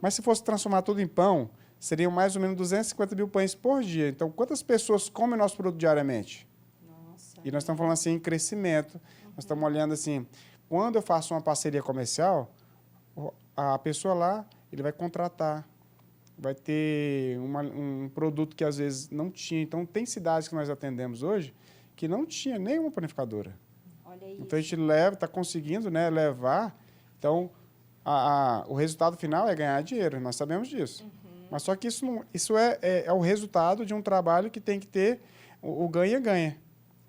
Mas se fosse transformar tudo em pão, seriam mais ou menos 250 mil pães por dia. Então, quantas pessoas comem nosso produto diariamente? Nossa. E nós estamos falando assim em crescimento. Nós estamos olhando assim, quando eu faço uma parceria comercial, a pessoa lá, ele vai contratar, vai ter um produto que às vezes não tinha. Então, tem cidades que nós atendemos hoje que não tinha nenhuma panificadora. Olha isso. Então, a gente está conseguindo, né, levar. Então, o resultado final é ganhar dinheiro, nós sabemos disso. Mas só que isso é o resultado de um trabalho que tem que ter o ganha-ganha.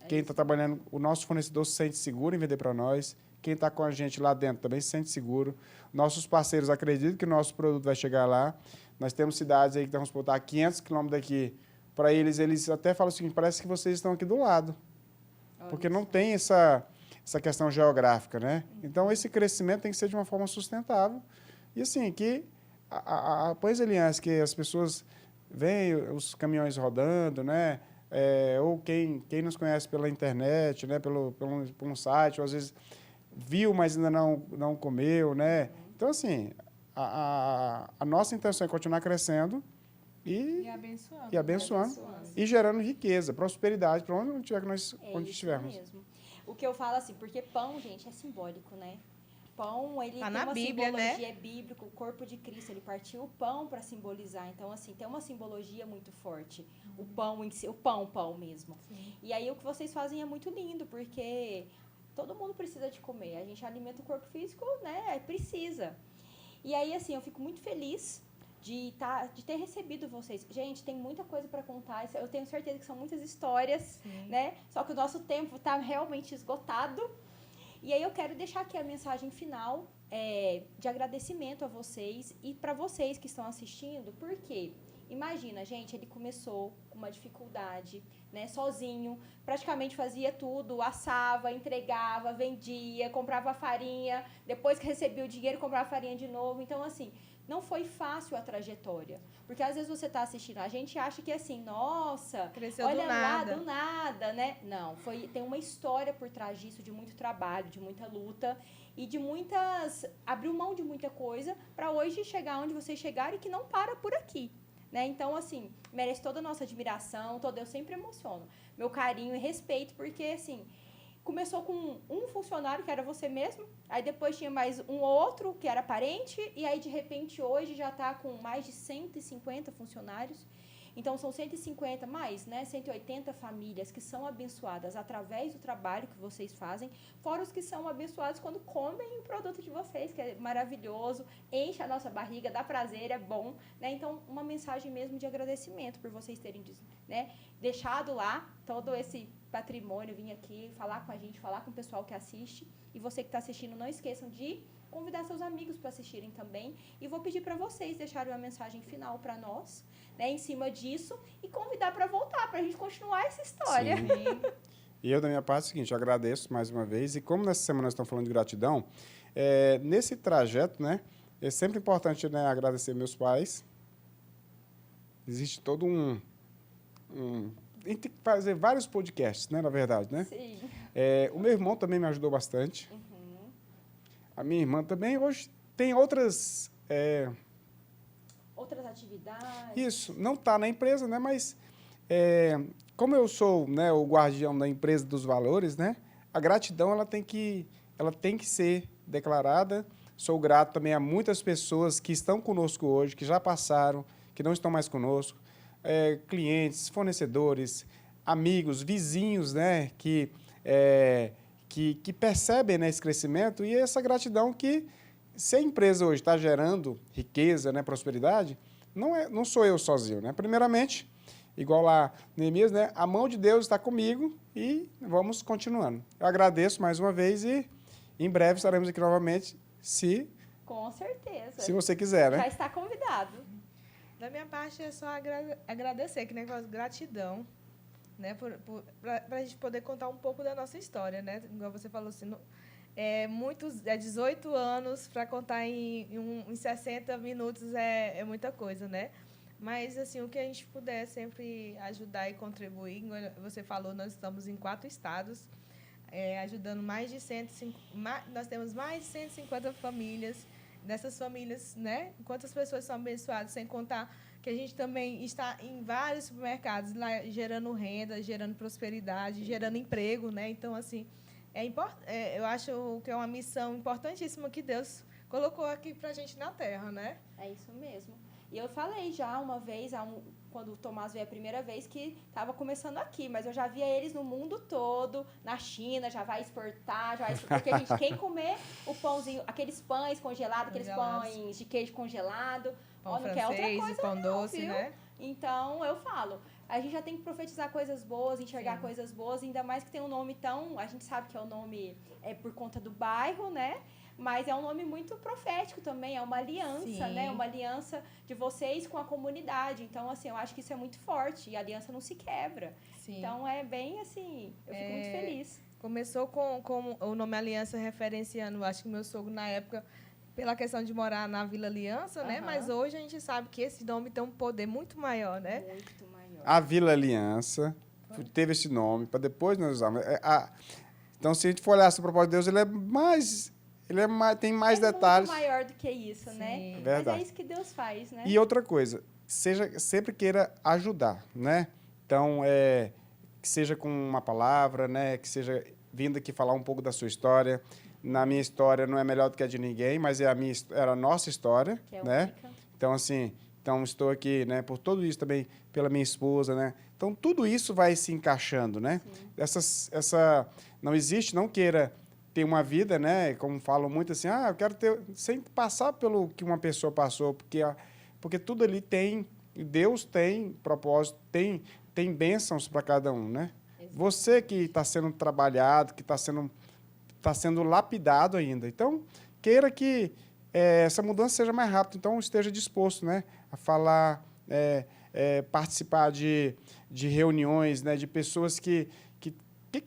Quem está trabalhando, o nosso fornecedor se sente seguro em vender para nós. Quem está com a gente lá dentro também se sente seguro. Nossos parceiros acreditam que o nosso produto vai chegar lá. Nós temos cidades aí que vamos botar 500 quilômetros daqui. Para eles até falam o seguinte, parece que vocês estão aqui do lado. Porque não tem essa questão geográfica, né? Então, esse crescimento tem que ser de uma forma sustentável. E assim, que a Poiseliance, que as pessoas veem os caminhões rodando, né? Ou quem nos conhece pela internet, né? Por um site, ou às vezes viu, mas ainda não comeu, né? Então, assim, a nossa intenção é continuar crescendo e abençoando. E gerando riqueza, prosperidade para onde tiver que nós estivermos. Mesmo. O que eu falo assim, porque pão, gente, é simbólico, né? Pão, ele tem uma Bíblia, simbologia né? bíblica, o corpo de Cristo, ele partiu o pão para simbolizar. Então, assim, tem uma simbologia muito forte. O pão em si, o pão mesmo. Sim. E aí, o que vocês fazem é muito lindo, porque todo mundo precisa de comer. A gente alimenta o corpo físico, né? Precisa. E aí, assim, eu fico muito feliz de ter recebido vocês. Gente, tem muita coisa para contar. Eu tenho certeza que são muitas histórias, né? Só que o nosso tempo está realmente esgotado. E aí eu quero deixar aqui a mensagem final de agradecimento a vocês e para vocês que estão assistindo, porque imagina, gente, ele começou com uma dificuldade, né, sozinho, praticamente fazia tudo, assava, entregava, vendia, comprava farinha, depois que recebia o dinheiro, comprava farinha de novo. Então, assim, não foi fácil a trajetória. Porque às vezes você está assistindo, a gente acha que assim, nossa, Cresceu olha do lá, nada. do nada, né? Não, tem uma história por trás disso, de muito trabalho, de muita luta e de abriu mão de muita coisa para hoje chegar onde vocês chegaram e que não para por aqui. Né? Então, assim, merece toda a nossa admiração, eu sempre emociono. Meu carinho e respeito, porque, assim, começou com um funcionário, que era você mesmo, aí depois tinha mais um outro, que era parente, e aí, de repente, hoje já está com mais de 150 funcionários. Então, são 150 mais, né? 180 famílias que são abençoadas através do trabalho que vocês fazem, fora os que são abençoados quando comem o produto de vocês, que é maravilhoso, enche a nossa barriga, dá prazer, é bom, né? Então, uma mensagem mesmo de agradecimento por vocês terem, né, deixado lá todo esse patrimônio, vir aqui falar com a gente, falar com o pessoal que assiste. E você que está assistindo, não esqueçam de convidar seus amigos para assistirem também. E vou pedir para vocês deixarem uma mensagem final para nós, né, em cima disso, e convidar para voltar, para a gente continuar essa história. Sim. E eu, da minha parte, é o seguinte, eu agradeço mais uma vez. E como nessa semana nós estamos falando de gratidão, nesse trajeto, né, é sempre importante, né, agradecer meus pais. Existe todo a gente tem que fazer vários podcasts, né, na verdade, né? Sim. O meu irmão também me ajudou bastante. A minha irmã também. Hoje tem outras atividades. Isso, não está na empresa, né? Mas como eu sou, né, o guardião da empresa dos valores, né? A gratidão ela tem que ser declarada. Sou grato também a muitas pessoas que estão conosco hoje, que já passaram, que não estão mais conosco, clientes, fornecedores, amigos, vizinhos, né? Que percebem, né, esse crescimento e essa gratidão que, se a empresa hoje está gerando riqueza, né, prosperidade, não sou eu sozinho, né? Primeiramente, igual lá Neemias, né, a mão de Deus está comigo e vamos continuando. Eu agradeço mais uma vez e em breve estaremos aqui novamente, Com certeza. Se você quiser, né? Já está convidado. Da minha parte é só agradecer, que negócio de gratidão, né, para a gente poder contar um pouco da nossa história, né? Igual você falou assim, 18 anos para contar em 60 minutos é muita coisa, né? Mas, assim, o que a gente puder sempre ajudar e contribuir, igual você falou, nós estamos em 4 estados, ajudando mais de 150, nós temos mais de 150 famílias dessas famílias, né? Quantas pessoas são abençoadas, sem contar que a gente também está em vários supermercados lá gerando renda, gerando prosperidade, gerando emprego, né? Então, assim, eu acho que é uma missão importantíssima que Deus colocou aqui para a gente na Terra, né? É isso mesmo. E eu falei já uma vez, quando o Tomás veio a primeira vez, que estava começando aqui, mas eu já via eles no mundo todo, na China, já vai exportar, porque a gente, quem comer o pãozinho, aqueles pães congelados, aqueles pães de queijo congelado, Pão não quer outra coisa pão não, doce, viu? né? Então, eu falo, a gente já tem que profetizar coisas boas, enxergar Sim. coisas boas, ainda mais que tem um nome tão... A gente sabe que é o nome por conta do bairro, né? Mas é um nome muito profético também, é uma aliança, Sim. né? Uma aliança de vocês com a comunidade. Então, assim, eu acho que isso é muito forte e a aliança não se quebra. Sim. Então, é bem assim, eu fico muito feliz. Começou com o nome Aliança referenciando, acho que meu sogro, na época, pela questão de morar na Vila Aliança, né? Mas hoje a gente sabe que esse nome tem um poder muito maior, né? Muito maior. A Vila Aliança teve esse nome, para depois nós usarmos. Então, se a gente for olhar essa proposta de Deus, tem mais detalhes. Muito maior do que isso, Sim. né? Verdade. Mas é isso que Deus faz, né? E outra coisa, sempre queira ajudar, né? Então, que seja com uma palavra, né? Que seja vindo aqui falar um pouco da sua história. Na minha história não é melhor do que a de ninguém, mas era a nossa história, Que é né? única. Então, assim, estou aqui, né? Por tudo isso também, pela minha esposa, né? Então, tudo isso vai se encaixando, né? Não existe, não queira ter uma vida, né? Como falam muito assim, eu quero ter, sem passar pelo que uma pessoa passou, porque tudo ali Deus tem propósito, tem bênçãos para cada um, né? Exato. Você que está sendo trabalhado, que está sendo lapidado ainda. Então, queira que essa mudança seja mais rápida. Então, esteja disposto, né, a falar, participar de reuniões, né, de pessoas que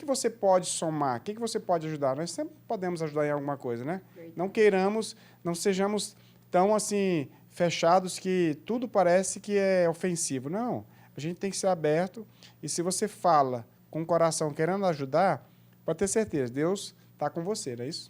você pode somar, o que você pode ajudar. Nós sempre podemos ajudar em alguma coisa, né? Verdade. Não sejamos tão assim fechados que tudo parece que é ofensivo. Não, a gente tem que ser aberto e se você fala com o coração querendo ajudar, pode ter certeza, Deus está com você, não é isso?